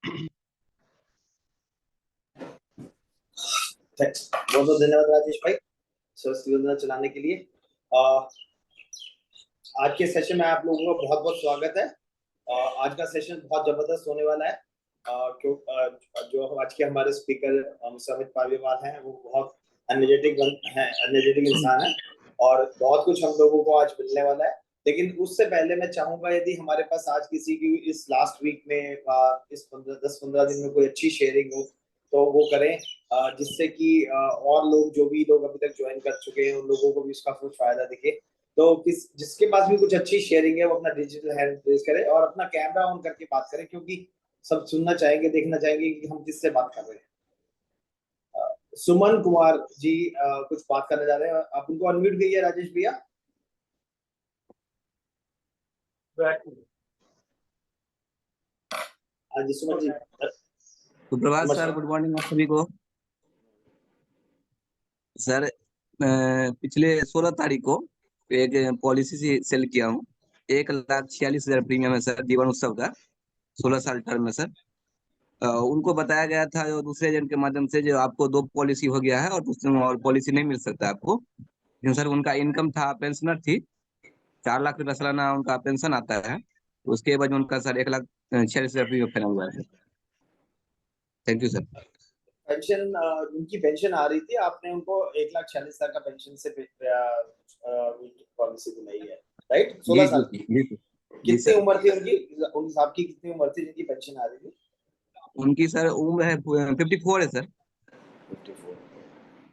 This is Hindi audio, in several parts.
बहुत बहुत धन्यवाद राजेश भाई स्वस्थ योजना चलाने के लिए। आज के सेशन में आप लोगों का बहुत बहुत स्वागत है। आज का सेशन बहुत जबरदस्त होने वाला है। जो आज के हमारे स्पीकर अमित पालीवाल हैं वो बहुत एनर्जेटिक इंसान है और बहुत कुछ हम लोगों को आज मिलने वाला है। लेकिन उससे पहले मैं चाहूंगा यदि हमारे पास आज किसी की इस लास्ट वीक में इस 10-15 दिन में कोई अच्छी शेयरिंग हो तो वो करें, जिससे कि और लोग जो भी लोग अभी तक ज्वाइन कर चुके हैं उन लोगों को भी उसका कुछ फायदा दिखे। तो जिसके पास भी कुछ अच्छी शेयरिंग है वो अपना डिजिटल हैंड रेज करे और अपना कैमरा ऑन करके बात करें, क्योंकि सब सुनना चाहेंगे, देखना चाहेंगे कि हम किससे बात कर रहे हैं। सुमन कुमार जी कुछ बात करने जा रहे हैं, आप उनको अनम्यूट कीजिए राजेश भैया। हाँ जी सुमन जी। सुप्रभात सर, गुड मॉर्निंग आप सभी को। सर पिछले 16 तारीख को एक पॉलिसी सेल किया हूँ। 1,46,000 प्रीमियम है सर, जीवन उत्सव का 16 साल टर्म है सर। उनको बताया गया था जो दूसरे एजेंट के माध्यम से जो आपको 2 पॉलिसी हो गया है और दूसरे और पॉलिसी नहीं मिल सकता आपको। लेकिन सर उनका इनकम था, पेंशनर थी, 4 लाख रुपया सालाना उनका पेंशन आता है। उसके बाद उनका सर 1,46,000 प्रीमियम फाइनल हुआ है। Thank you sir. पेंशन उनकी पेंशन आ रही थी, आपने उनको 1,46,000 का पेंशन से पॉलिसी दिलाई है, राइट? 16 साल की। कितनी उम्र थी उनकी? उन साहब की कितनी उम्र थी जिनकी पेंशन आ रही थी? उनकी सर उम्र है 54 है सर। 54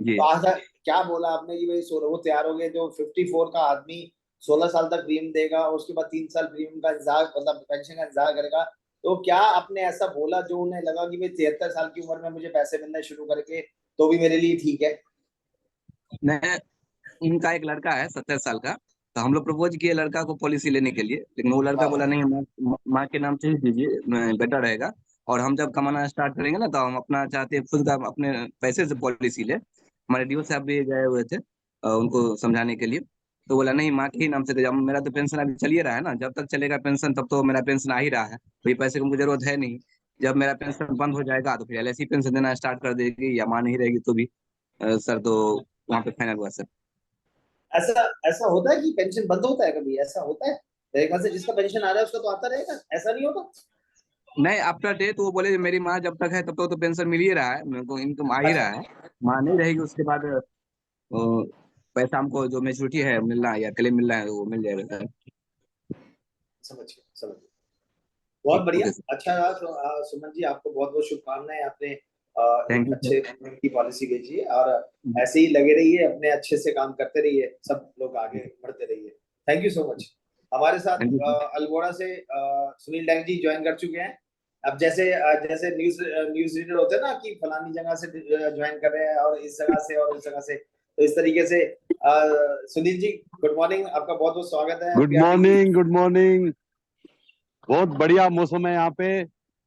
जी। तो क्या बोला आपने कि भाई वो तैयार हो गए, जो 54 का आदमी 16 साल तक प्रीमियम देगा और उसके बाद 3 साल प्रीमियम का इंतजार, मतलब पेंशन का इंतजार करेगा, तो क्या आपने ऐसा बोला जो उन्हें लगा कि भाई 73 साल की उम्र में मुझे पैसे मिलने शुरू करके तो भी मेरे लिए ठीक है? मैं उनका एक लड़का है 70 साल का, तो हम लोग प्रपोज किए लड़का को पॉलिसी लेने के लिए, लेकिन वो लड़का बोला नहीं, माँ के नाम से ही दीजिए, बेटर रहेगा। और हम जब कमाना स्टार्ट करेंगे ना तो हम अपना चाहते हैं खुद का अपने पैसे से पॉलिसी ले। हमारे डीओ साहब भी गए हुए थे उनको समझाने के लिए, तो बोला नहीं, माँ के ही नाम से दे। मेरा तो पेंशन अभी चल ही रहा है ना, जब तक चलेगा पेंशन तब तो मेरा पेंशन आ ही रहा है, तो ये पैसे की मुझे जरूरत है नहीं। जब मेरा पेंशन बंद हो जाएगा तो फिर एलआईसी पेंशन देना स्टार्ट कर देगी, या माँ नहीं रहेगी तो भी। सर तो वहाँ पे फाइनल हुआ सर। ऐसा ऐसा होता है कि पेंशन बंद होता है? कभी ऐसा होता है? मेरे ख्याल से जिसका पेंशन आ रहा है उसका तो आता रहेगा, ऐसा नहीं होता? नहीं, आफ्टर डेथ वो बोले मेरी माँ जब तक है तब तक तो पेंशन मिल ही रहा है, मेरे को इनकम आ ही अच्छा, रहा है। माँ नहीं रहेगी उसके बाद पैसा हमको जो मैच्योरिटी है मिलना है या क्लेम मिलना है वो मिल जाएगा सर। समझ गया समझ गया। बहुत बढ़िया, ओके सर, अच्छा रहा। तो सुमन जी आपको बहुत बहुत शुभकामनाएं, आपने थैंक एक यू अच्छे सर। की पॉलिसी भेजी है और ऐसे ही लगे रहिए, अपने अच्छे से काम करते रहिए, सब लोग आगे बढ़ते रहिए। Thank you so much. हमारे साथ थैंक यू सर। अल्मोड़ा से सुनील डैंग जी ज्वाइन कर चुके हैं। अब जैसे जैसे न्यूज रीडर होते हैं ना कि फलानी जगह से ज्वाइन कर रहे हैं और इस जगह से और उस जगह से, तो इस तरीके से सुनील जी गुड मॉर्निंग, आपका बहुत बहुत स्वागत है। Good morning, good morning. बहुत बढ़िया मौसम है यहाँ पे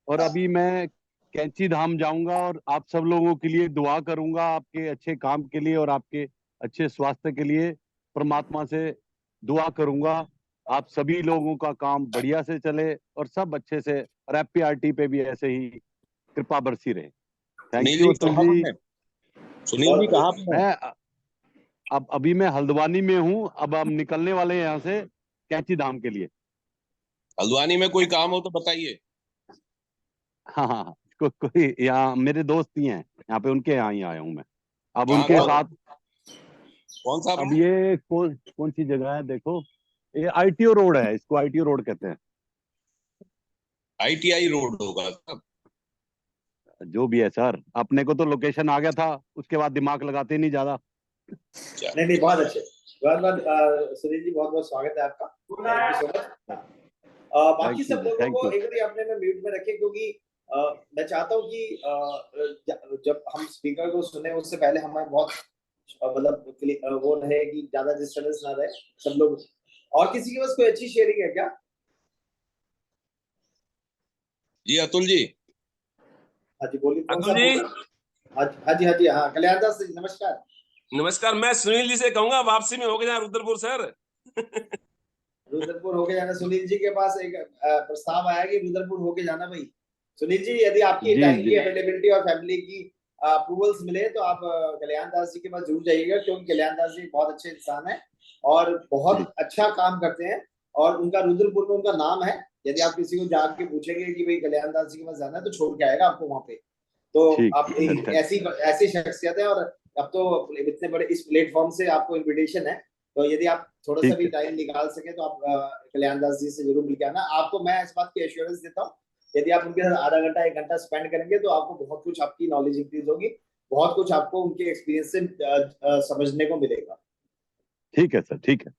और अभी मैं कैंची धाम जाऊंगा और आप सब लोगों के लिए दुआ करूंगा, आपके अच्छे काम के लिए और आपके अच्छे स्वास्थ्य के लिए परमात्मा से दुआ करूंगा। आप सभी लोगों का काम बढ़िया से चले और सब अच्छे से, और एपीआरटी पे भी ऐसे ही कृपा बरसी रहे। Thank you Atul ji. सुनील जी कहाँ पे हैं? मैं अब अभी मैं हल्द्वानी में हूँ, अब हम निकलने वाले हैं यहाँ से कैंची धाम के लिए। हल्द्वानी में कोई काम हो तो बताइए। हाँ हाँ हाँ। कोई यहाँ मेरे दोस्त ही हैं यहाँ पे, उनके यहाँ ही आया हूँ मैं अब कहाँ उनके साथ। कौन सा अब ये कौन सी जगह है देखो, ये आईटीओ रोड है, इसको आईटीओ रोड कहते हैं। आईटीआई रोड होगा सर। जो भी है सर, अपने को तो लोकेशन आ गया था, उसके बाद दिमाग लगाते नहीं ज्यादा। नहीं नहीं, बहुत अच्छे, बहुत बहुत सुनील जी बहुत बहुत स्वागत है आपका। Thank you so much. बाकी सब लोगों थैंक को यू। एक बार अपने में म्यूट में रखें, क्योंकि मैं चाहता हूँ कि जब हम स्पीकर को सुने उससे पहले हमें बहुत मतलब वो रहे कि ज्यादा डिस्टर्बेंस ना रहे, सब लोग। और किसी के पास कोई अच्छी शेयरिंग है क्या? जी अतुल जी। हाँ जी बोलिए, कौन सा? अतुल जी हाँ जी हाँ जी, हाँ कल्याण दास जी नमस्कार। नमस्कार। मैं सुनील जी से कहूंगा वापसी में होके जाए रुद्रपुर सर। रुद्रपुर होके जाना, सुनील जी के पास एक प्रस्ताव आया कि रुद्रपुर होके जाना भाई। सुनील जी, यदि आपकी जी टाइम की जी अवेलेबिलिटी और फैमिली की अप्रूवल्स मिले तो आप कल्याण दास जी के पास जरूर जाइएगा, क्योंकि कल्याण दास जी बहुत अच्छे इंसान है और जी बहुत अच्छा काम करते हैं। और उनका रुद्रपुर में उनका नाम है। यदि आप किसी को जाके पूछेंगे कि भाई कल्याण दास जी के पास जाना है, तो छोड़ के आएगा आपको वहां पे। तो ठीक आप है। एक ऐसी ऐसी शख्सियत है, और अब तो इतने बड़े इस प्लेटफॉर्म से आपको इनविटेशन है, तो यदि आप थोड़ा सा ठीक भी है। टाइम निकाल सके तो आप कल्याण दास जी से जरूर मिलके आना। आपको मैं इस बात की एश्योरेंस देता हूँ, यदि आप उनके साथ आधा घंटा 1 घंटा स्पेंड करेंगे तो आपको बहुत कुछ, आपकी नॉलेज इंक्रीज होगी, बहुत कुछ आपको उनके एक्सपीरियंस से समझने को मिलेगा। ठीक है सर, ठीक है।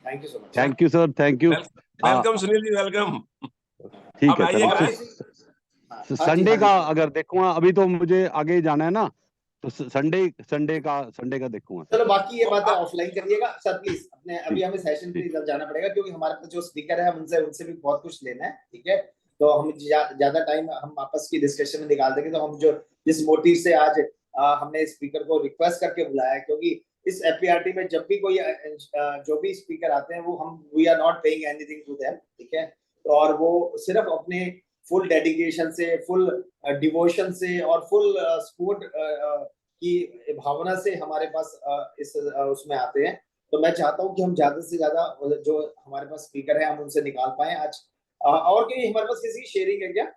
Thank you so much. Thank you sir, thank you. Welcome Sunil ji, welcome. ठीक अब है सर। आइएगा। और तो किसी हाँ हाँ जी, संडे हाँ जी का सर। अगर देखूंगा, अभी तो मुझे आगे जाना है ना, तो संडे का देखूंगा सर। चलो बाकी ये तो बातें आप ऑफलाइन करिएगा सर प्लीज। अपने अभी ठीक हमें सेशन पे ठीक इधर जाना पड़ेगा, क्योंकि हमारे पास जो स्पीकर है उनसे उनसे भी बहुत कुछ लेना है, ठीक है। तो हम ज्यादा टाइम हम आपस की डिस्कशन में निकाल देंगे। तो हम जो जिस मोटिव से आज हमने स्पीकर को रिक्वेस्ट करके बुलाया है, क्योंकि इस एपीआरटी में जब भी कोई जो भी स्पीकर आते हैं, वो हम we are not paying anything to them, ठीक है। और वो सिर्फ अपने फुल डेडिकेशन से, फुल डिवोशन से और फुल सपोर्ट की भावना से हमारे पास इस उसमें आते हैं। तो मैं चाहता हूं कि हम ज्यादा से ज्यादा जो हमारे पास स्पीकर है हम उनसे निकाल पाए आज। और क्योंकि हमारे पास किसी की शेयरिंग है क्या?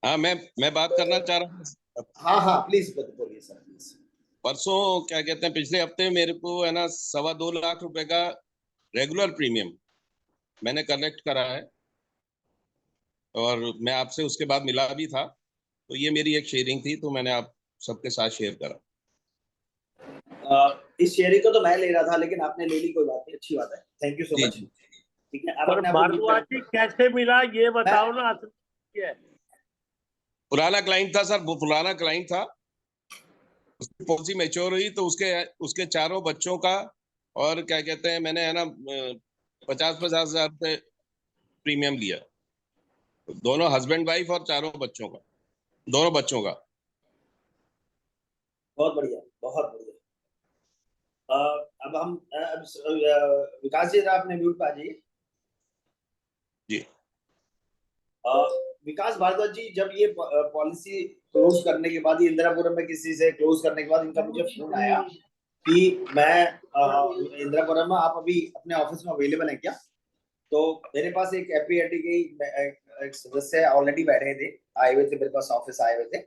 हाँ, मैं बात करना चाह रहा था। हाँ हाँ, प्लीज बोलिए सर, प्लीज। परसों क्या कहते हैं, पिछले हफ्ते मेरे को है ना 2.25 लाख रुपए का रेगुलर प्रीमियम मैंने कलेक्ट करा है, और मैं आपसे उसके बाद मिला भी था। तो ये मेरी एक शेयरिंग थी, तो मैंने आप सबके साथ शेयर करा। इस शेयरिंग को तो मैं ले रहा था, लेकिन आपने ले ली, कोई बात नहीं, अच्छी बात है, थैंक यू सो जी मच। जी। ठीक है, आप पर अपने आप को भारद्वाज जी कैसे मिला ये बताओ ना। असल ये है। पुराना क्लाइंट था सर, वो पुराना क्लाइंट था। उसकी पॉलिसी मैच्योर हुई तो उसके उसके चारों बच्चों का, और क्या कहते हैं, मैंने है ना 50-50 हजार रुपये प्रीमियम लिया, दोनों हस्बैंड वाइफ और चारों बच्चों का, दोनों बच्चों का। बहुत बढ़िया, बहुत बढ़िया। अब हम विकास जी, आप अपने म्यूट पे आ जाइए। जी विकास भारद्वाज जी, जब ये पॉलिसी क्लोज करने के बाद, ये इंदिरापुरम में किसी से क्लोज करने के बाद, इनका मुझे फोन आया कि मैं इंदिरापुरम में, आप अभी अपने ऑफिस में अवेलेबल हैं क्या? तो मेरे पास एक एपीआरटी के एक सदस्य ऑलरेडी बैठे थे, आए हुए थे मेरे पास, ऑफिस आए हुए थे।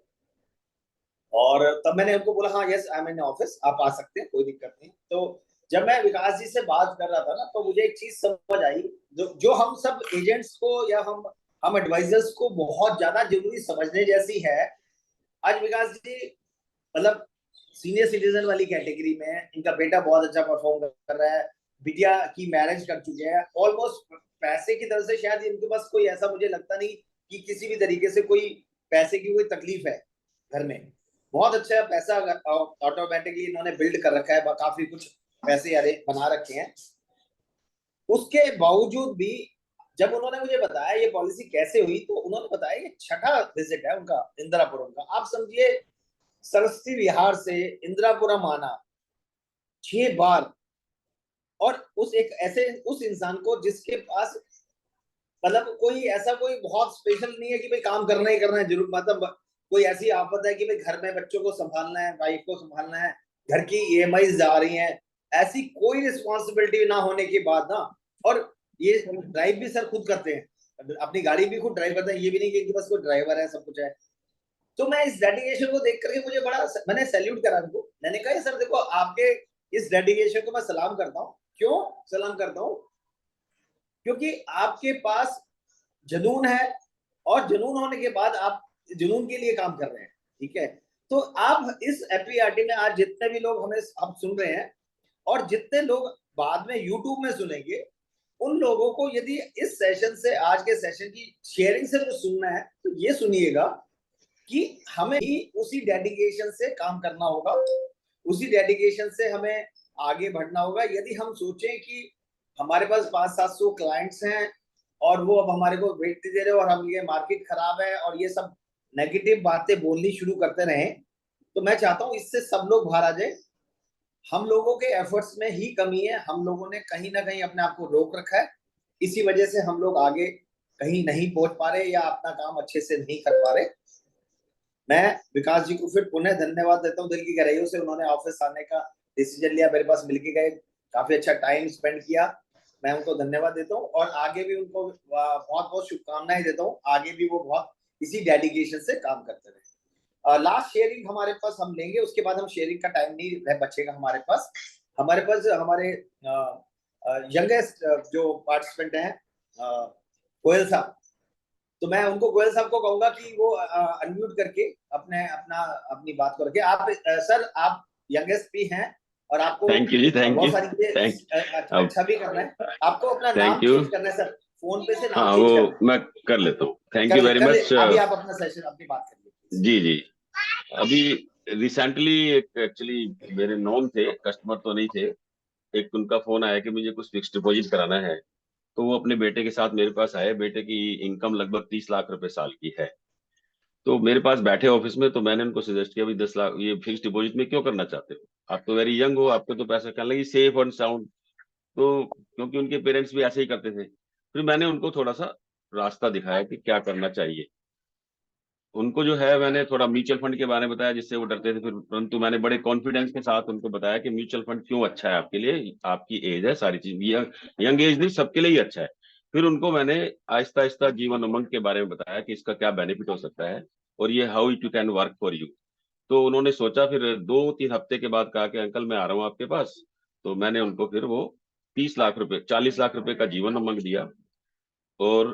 और तब मैंने उनको बोला हाँ yes I am in office, आप आ सकते हैं, कोई दिक्कत नहीं। तो जब मैं विकास जी से बात कर रहा था ना, तो मुझे एक चीज समझ आई, जो हम सब एजेंट्स को या हम एडवाइजर्स को बहुत ज्यादा जरूरी समझने जैसी है। आज विकास जी मतलब सीनियर सिटीजन वाली कैटेगरी में है, इनका बेटा बहुत अच्छा परफॉर्म कर रहा है, बिटिया की मैरिज कर चुके हैं ऑलमोस्ट। पैसे की तरफ से शायद इनके पास कोई ऐसा मुझे लगता नहीं कि किसी भी तरीके से कोई पैसे की कोई तकलीफ है घर में। बहुत अच्छा पैसा ऑटोमेटिकली इन्होंने बिल्ड कर रखा है, काफी कुछ पैसे अरे बना रखे हैं। उसके बावजूद भी जब उन्होंने मुझे बताया ये पॉलिसी कैसे हुई, तो उन्होंने बताया ये छठा विजिट है उनका इंदिरापुरम का। आप समझिए, सरस्वती विहार से इंदिरापुरम आना 6 बार, और उस एक ऐसे उस इंसान को जिसके पास मतलब कोई ऐसा कोई बहुत स्पेशल नहीं है कि भाई काम करना ही करना है जरूर, मतलब कोई ऐसी आफत है कि भाई घर में बच्चों को संभालना है, वाइफ को संभालना है, घर की ईएमआई जा रही हैं, ऐसी कोई रिस्पॉन्सिबिलिटी ना होने के बाद ना, और ये ड्राइव भी सर खुद करते हैं, अपनी गाड़ी भी खुद ड्राइव करते हैं, ये भी नहीं कि बस कोई ड्राइवर है सब कुछ है। तो मैं इस डेडिकेशन को देख करके मुझे बड़ा, मैंने सैल्यूट करा उनको। मैंने कहा सर देखो, आपके इस डेडिकेशन को मैं सलाम करता हूँ। क्यों सलाम करता हूँ? क्योंकि आपके पास जुनून है, और जुनून होने के बाद आप जुनून के लिए काम कर रहे हैं, ठीक है। तो आप इस एपीआरटी में आज जितने भी लोग हमें आप सुन रहे हैं, और जितने लोग बाद में यूट्यूब में सुनेंगे, उन लोगों को यदि इस सेशन से, आज के सेशन की शेयरिंग से कुछ सुनना है, तो ये सुनिएगा कि हमें ही उसी डेडिकेशन से काम करना होगा, उसी डेडिकेशन से हमें आगे बढ़ना होगा। यदि हम सोचें कि हमारे पास 500-700 क्लाइंट्स हैं और वो अब हमारे को वेट दे रहे, और हम ये मार्केट खराब है और ये सब नेगेटिव बातें बोलनी शुरू करते रहे, तो मैं चाहता हूं इससे सब लोग बाहर आ जाए। हम लोगों के एफर्ट्स में ही कमी है, हम लोगों ने कहीं ना कहीं अपने आप को रोक रखा है, इसी वजह से हम लोग आगे कहीं नहीं पहुंच पा रहे या अपना काम अच्छे से नहीं कर पा रहे। मैं विकास जी को फिर पुनः धन्यवाद देता हूँ दिल की गहराइयों से। उन्होंने ऑफिस आने का डिसीजन लिया, मेरे पास मिलके गए, काफी अच्छा टाइम स्पेंड किया। मैं उनको धन्यवाद देता हूँ और आगे भी उनको बहुत बहुत शुभकामनाएं देता हूँ। आगे भी वो बहुत इसी डेडिकेशन से काम करते रहे। लास्ट शेयरिंग हमारे पास हम लेंगे, उसके बाद हम शेयरिंग का टाइम नहीं बचेगा हमारे पास। हमारे यंगेस्ट जो पार्टिसिपेंट हैं गोयल साहब, तो मैं उनको गोयल साहब को कहूंगा कि वो अनम्यूट करके अपनी बात को रखे। आप सर, आप यंगेस्ट भी हैं और आपको थैंक यू जी, थैंक बहुत यू, सारी अच्छा भी करना है। आपको अपना नाम थैंक यू। चेंज करना है सर, फोन पे से नाम हाँ, चेंज वो करना है। मैं कर लेता हूँ। Thank you very much. अभी आप अपना सेशन अपनी बात करिए। जी जी, अभी रिसेंटली एक एक्चुअली मेरे नॉन थे, कस्टमर तो नहीं थे, एक उनका फोन आया कि मुझे कुछ फिक्स डिपॉजिट कराना है। तो वो अपने बेटे के साथ मेरे पास आए। बेटे की इनकम लगभग 30 लाख रुपए साल की है। तो मेरे पास बैठे ऑफिस में, तो मैंने उनको सजेस्ट किया, भाई 10 लाख ये फिक्स डिपॉजिट में क्यों करना चाहते हो? आप तो वेरी यंग हो, आपको तो पैसा कहने लगी सेफ एंड साउंड। तो क्योंकि उनके पेरेंट्स भी ऐसे ही करते थे, फिर मैंने उनको थोड़ा सा रास्ता दिखाया कि क्या करना चाहिए। उनको जो है मैंने थोड़ा म्यूचुअल फंड के बारे में बताया, जिससे वो डरते थे। फिर परंतु मैंने बड़े कॉन्फिडेंस के साथ उनको बताया कि म्यूचुअल फंड क्यों अच्छा है आपके लिए, आपकी एज है, सारी चीज यंग एज नहीं, सबके लिए ही अच्छा है। फिर उनको मैंने आहिस्ता आहिस्ता जीवन उमंग के बारे में बताया कि इसका क्या बेनिफिट हो सकता है और ये how it you can work for you. तो उन्होंने सोचा, फिर 2-3 हफ्ते के बाद कहा कि अंकल मैं आ रहा हूँ आपके पास। तो मैंने उनको फिर वो 30 लाख रुपए 40 लाख रुपए का जीवन उमंग दिया और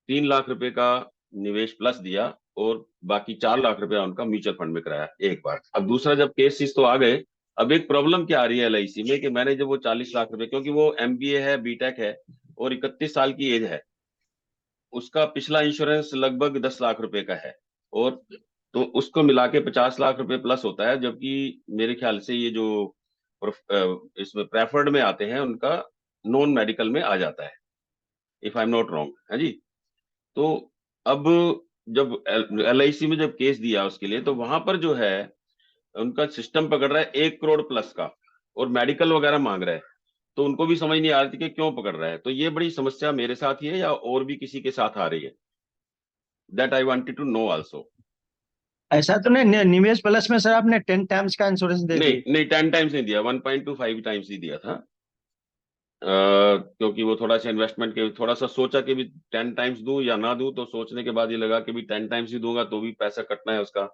3 लाख रुपए का निवेश प्लस दिया और बाकी 4 लाख रुपया उनका म्यूचुअल फंड में कराया एक बार। अब दूसरा जब केसेस तो आ गए, अब एक प्रॉब्लम क्या आ रही है एलआईसी में कि मैंने जब वो 40 लाख रुपए, क्योंकि वो एमबीए है, बीटेक है और 31 साल की एज है, उसका पिछला इंश्योरेंस लगभग 10 लाख रुपए का है, और तो उसको मिला के 50 लाख रुपए प्लस होता है। जबकि मेरे ख्याल से ये जो इसमें प्रेफर्ड में आते हैं उनका नॉन मेडिकल में आ जाता है, if I am not wrong, है जी। तो अब जब एलआईसी में जब केस दिया उसके लिए, तो वहां पर जो है उनका सिस्टम पकड़ रहा है 1 करोड़ प्लस का और मेडिकल वगैरह मांग रहा है। तो उनको भी समझ नहीं आ रही थी कि क्यों पकड़ रहा है। तो ये बड़ी समस्या मेरे साथ ही है या और भी किसी के साथ आ रही है? That I wanted to know also. ऐसा तो नहीं, निवेश प्लस में सर आपने 10 टाइम्स का इंश्योरेंस दे नहीं दी? नहीं, 10 टाइम्स नहीं दिया, 1.25 टाइम्स ही दिया था। क्योंकि वो थोड़ा सा इन्वेस्टमेंट के थोड़ा सा सोचा कि भी 10 टाइम्स दूं या ना दूं, तो सोचने के बाद ये लगा कि भी 10 टाइम्स ही दूंगा तो भी पैसा कटना है उसका,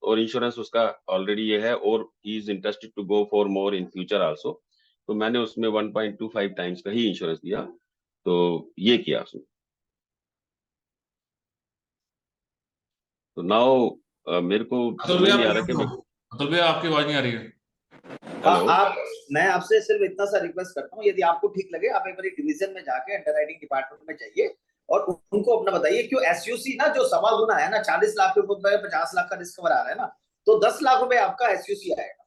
और इंश्योरेंस उसका ऑलरेडी ये है, और he is interested to go for more in future also. तो मैंने उसमें 1.25 टाइम्स का ही इंश्योरेंस दिया, तो ये किया उसने। तो नाउ मेरे को समझ नहीं आ रहा कि मैं, अतुल भैया आपकी आवाज नहीं आ रही है। हेलो, मैं आपसे सिर्फ इतना सा रिक्वेस्ट करता हूँ, यदि आपको ठीक लगे आप एक बार डिवीजन में जाके अंडरराइटिंग डिपार्टमेंट में जाइए और उनको अपना बताइए क्यों एसयूसी ना जो 1.25 गुना है ना, 40 लाख रुपए 50 लाख का रिस्क आ रहा है ना, तो 10 लाख रुपए आपका एसयूसी आएगा,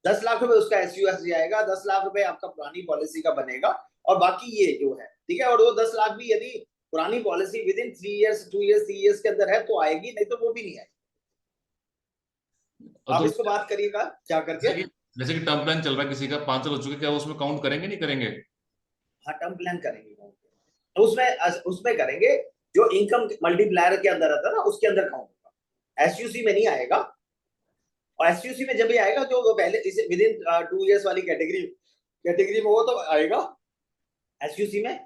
10 लाख रुपए उसका एसयूएसजी आएगा, 10 लाख रुपए आपका पुरानी पॉलिसी का बनेगा, और बाकी ये जो है ठीक है। और वो 10 लाख भी यदि पुरानी policy with in 3 years 2 years 3 years के अंदर है तो आएगी, नहीं तो वो भी नहीं आएगी। आप इसको बात करिएगा क्या करके। जैसे कि टर्म प्लान चल रहा है किसी का 5 साल हो चुके, क्या उसमें काउंट करेंगे नहीं करेंगे? हाँ, टर्म प्लान करेंगे, तो उसमें करेंगे जो इनकम मल्टीप्लायर के अंदर आता है ना, उसके अंदर काउंट होगा, एसयूसी में नहीं आएगा। और एसयूसी में जब भी आएगा जो पहले इसे विद इन 2 इयर्स वाली कैटेगरी में वो तो आएगा एसयूसी में।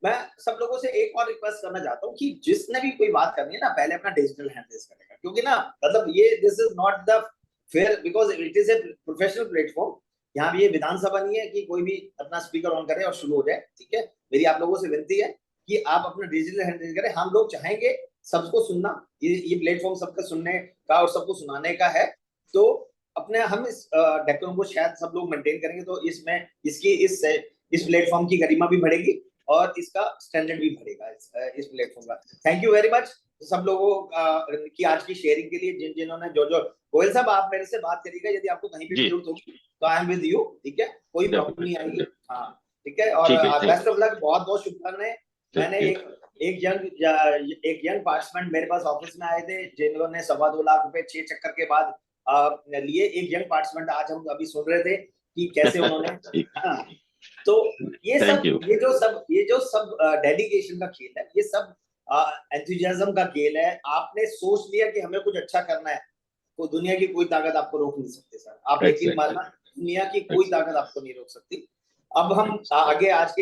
मैं सब लोगों से एक और रिक्वेस्ट करना चाहता हूँ कि जिसने भी कोई बात करनी है ना, पहले अपना डिजिटल हैंड रेज करेगा, क्योंकि ना मतलब ये this is not the fair, because it is a professional platform. यहाँ भी ये विधानसभा नहीं है कि कोई भी अपना स्पीकर ऑन करे और शुरू हो जाए, ठीक है। मेरी आप लोगों से विनती है कि आप अपना डिजिटल हैंड रेज करें। हम लोग चाहेंगे सबको सुनना, ये प्लेटफॉर्म सबका सुनने का और सबको सुनाने का है, तो अपने हम इस डेकोरम को शायद सब लोग मेंटेन करेंगे तो इसमें इस प्लेटफॉर्म की गरिमा भी बढ़ेगी और इसका स्टैंडर्ड भी बढ़ेगा इस प्लेटफॉर्म का। थैंक यू वेरी मच सब लोगों की आज की शेयरिंग के लिए, जिन्होंने जो गोयल साहब आप मेरे से बात करिएगा यदि आपको कहीं भी जरूरत होगी तो आई एम विद यू, ठीक है, कोई प्रॉब्लम नहीं आएगी। हाँ ठीक है, और बेस्ट ऑफ लक, बहुत बहुत शुभकामनाएं। मैंने एक यंग पार्टिसिपेंट मेरे पास ऑफिस में आए थे जिन्होंने 2.25 लाख रुपए 6 चक्कर के बाद लिए। एक यंग पार्टिसिपेंट आज हम अभी सुन रहे थे कि कैसे उन्होंने तो ये सब Thank you. ये जो सब डेडिकेशन का खेल है, ये सब एंथुसियाज्म का खेल है। आपने सोच लिया कि हमें कुछ अच्छा करना है, तो दुनिया की कोई ताकत आपको रोक नहीं सकती सर। आप यकीन Exactly. मानना, दुनिया की कोई ताकत आपको नहीं रोक सकती। अब हम आगे आज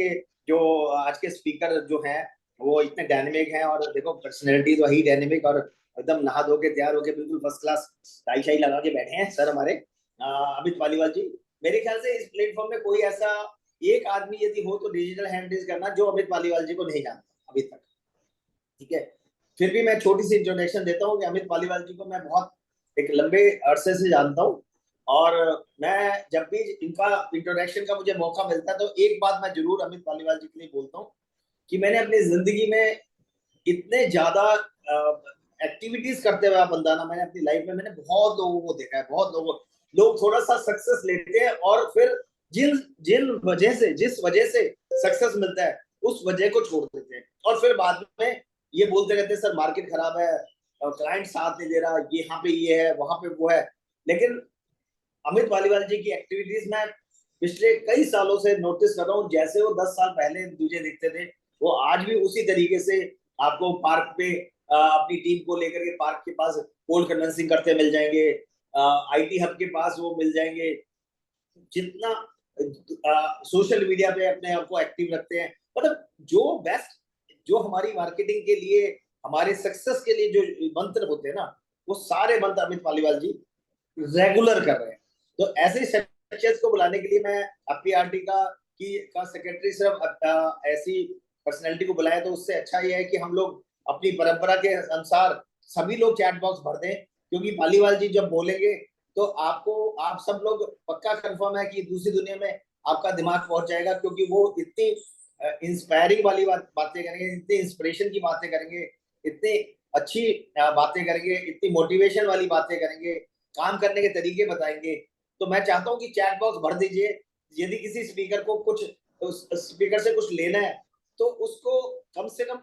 के स्पीकर जो हैं वो इतने डायनेमिक हैं, और देखो पर्सनैलिटी तो ही डायनेमिक, और एकदम नहा धो के तैयार होके बिल्कुल फर्स्ट क्लास टाई शाई लगा के बैठे हैं सर हमारे अमित पालीवाल जी। मेरे ख्याल से इस प्लेटफॉर्म में कोई ऐसा एक आदमी यदि हो तो डिजिटल हैंड रेज करना जो अमित पालीवाल जी को नहीं जानता अभी तक, ठीक है। फिर भी मैं छोटी सी इंट्रोडक्शन देता हूँ कि अमित पालीवाल जी को मैं बहुत एक लंबे अरसे से जानता हूँ, और मैं जब भी इनका इंट्रोडक्शन का मुझे मौका मिलता है तो एक बात मैं जरूर अमित पालीवाल जी के लिए बोलता हूँ कि मैंने अपनी जिंदगी में इतने ज्यादा एक्टिविटीज करते हुए बंदाना मैंने अपनी लाइफ में मैंने बहुत लोगों को देखा है। बहुत लोग थोड़ा सा सक्सेस लेते हैं और फिर जिस वजह से सक्सेस मिलता है उस वजह को छोड़ देते हैं, और फिर बाद में ये बोलते रहते हैं सर मार्केट खराब है, क्लाइंट साथ नहीं दे रहा, ये यहाँ पे ये है वहां पे वो है। लेकिन अमित पालीवाल जी की एक्टिविटीज में पिछले कई सालों से नोटिस कर रहा हूँ, जैसे वो 10 साल पहले मुझे दिखते थे वो आज भी उसी तरीके से आपको पार्क पे अपनी टीम को लेकर के पार्क के पास कोल्ड कन्वेंसिंग करते मिल जाएंगे, आईटी हब के पास वो मिल जाएंगे। जितना सोशल मीडिया पे अपने आप को एक्टिव रखते हैं, मतलब जो बेस्ट जो हमारी मार्केटिंग के लिए हमारे सक्सेस के लिए जो मंत्र होते हैं ना, वो सारे मंत्र अमित पालीवाल जी रेगुलर कर रहे हैं। तो ऐसे सेक्शंस को बुलाने के लिए मैं एफपीआरटी का सेक्रेटरी सिर्फ ऐसी पर्सनैलिटी को बुलाए, तो उससे अच्छा ये है कि हम लोग अपनी परंपरा के अनुसार सभी लोग चैट बॉक्स भर दें, क्योंकि पालीवाल जी जब बोलेंगे तो आप सब लोग पक्का कंफर्म है कि दूसरी दुनिया में आपका दिमाग पहुंच जाएगा, क्योंकि वो इतनी इंस्पायरिंग वाली बातें करेंगे, इतनी इंस्पिरेशन की बातें करेंगे, इतनी अच्छी बातें करेंगे, इतनी मोटिवेशन वाली बातें करेंगे, काम करने के तरीके बताएंगे। तो मैं चाहता हूं कि चैट बॉक्स भर दीजिए। यदि किसी स्पीकर को कुछ स्पीकर से कुछ लेना है तो उसको कम से कम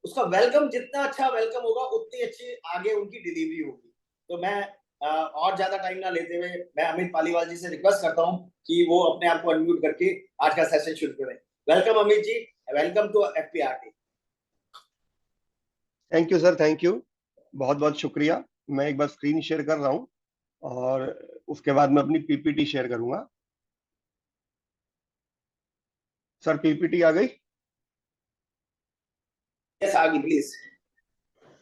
उसका वेलकम जितना अच्छा वेलकम होगा उतनी अच्छी आगे उनकी डिलीवरी होगी। तो मैं और ज्यादा टाइम ना लेते हुए मैं अमित पालीवाल जी से रिक्वेस्ट करता हूं कि वो अपने आप को अनम्यूट करके आज का सेशन शुरू करें। Welcome Amit ji, welcome to FPRT. Thank you sir, thank you, बहुत बहुत शुक्रिया। मैं एक बार स्क्रीन शेयर कर रहा हूं और उसके बाद मैं अपनी पीपीटी शेयर करूंगा। सर पीपीटी आ गई? यस आ गई, प्लीज।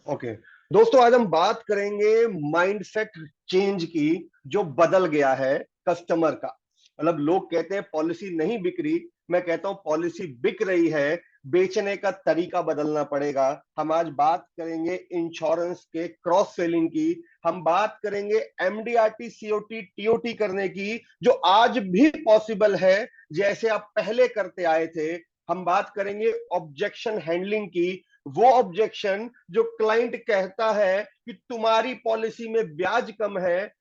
ओके दोस्तों, आज हम बात करेंगे माइंडसेट चेंज की जो बदल गया है कस्टमर का। मतलब लोग कहते हैं पॉलिसी नहीं बिक रही, मैं कहता हूं पॉलिसी बिक रही है, बेचने का तरीका बदलना पड़ेगा। हम आज बात करेंगे इंश्योरेंस के क्रॉस सेलिंग की, हम बात करेंगे एमडीआरटी सीओटी टीओटी करने की जो आज भी पॉसिबल है जैसे आप पहले करते आए थे। हम बात करेंगे ऑब्जेक्शन हैंडलिंग की, वो ऑब्जेक्शन जो क्लाइंट कहता है कि तुम्हारी पॉलिसी में ब्याज कम है,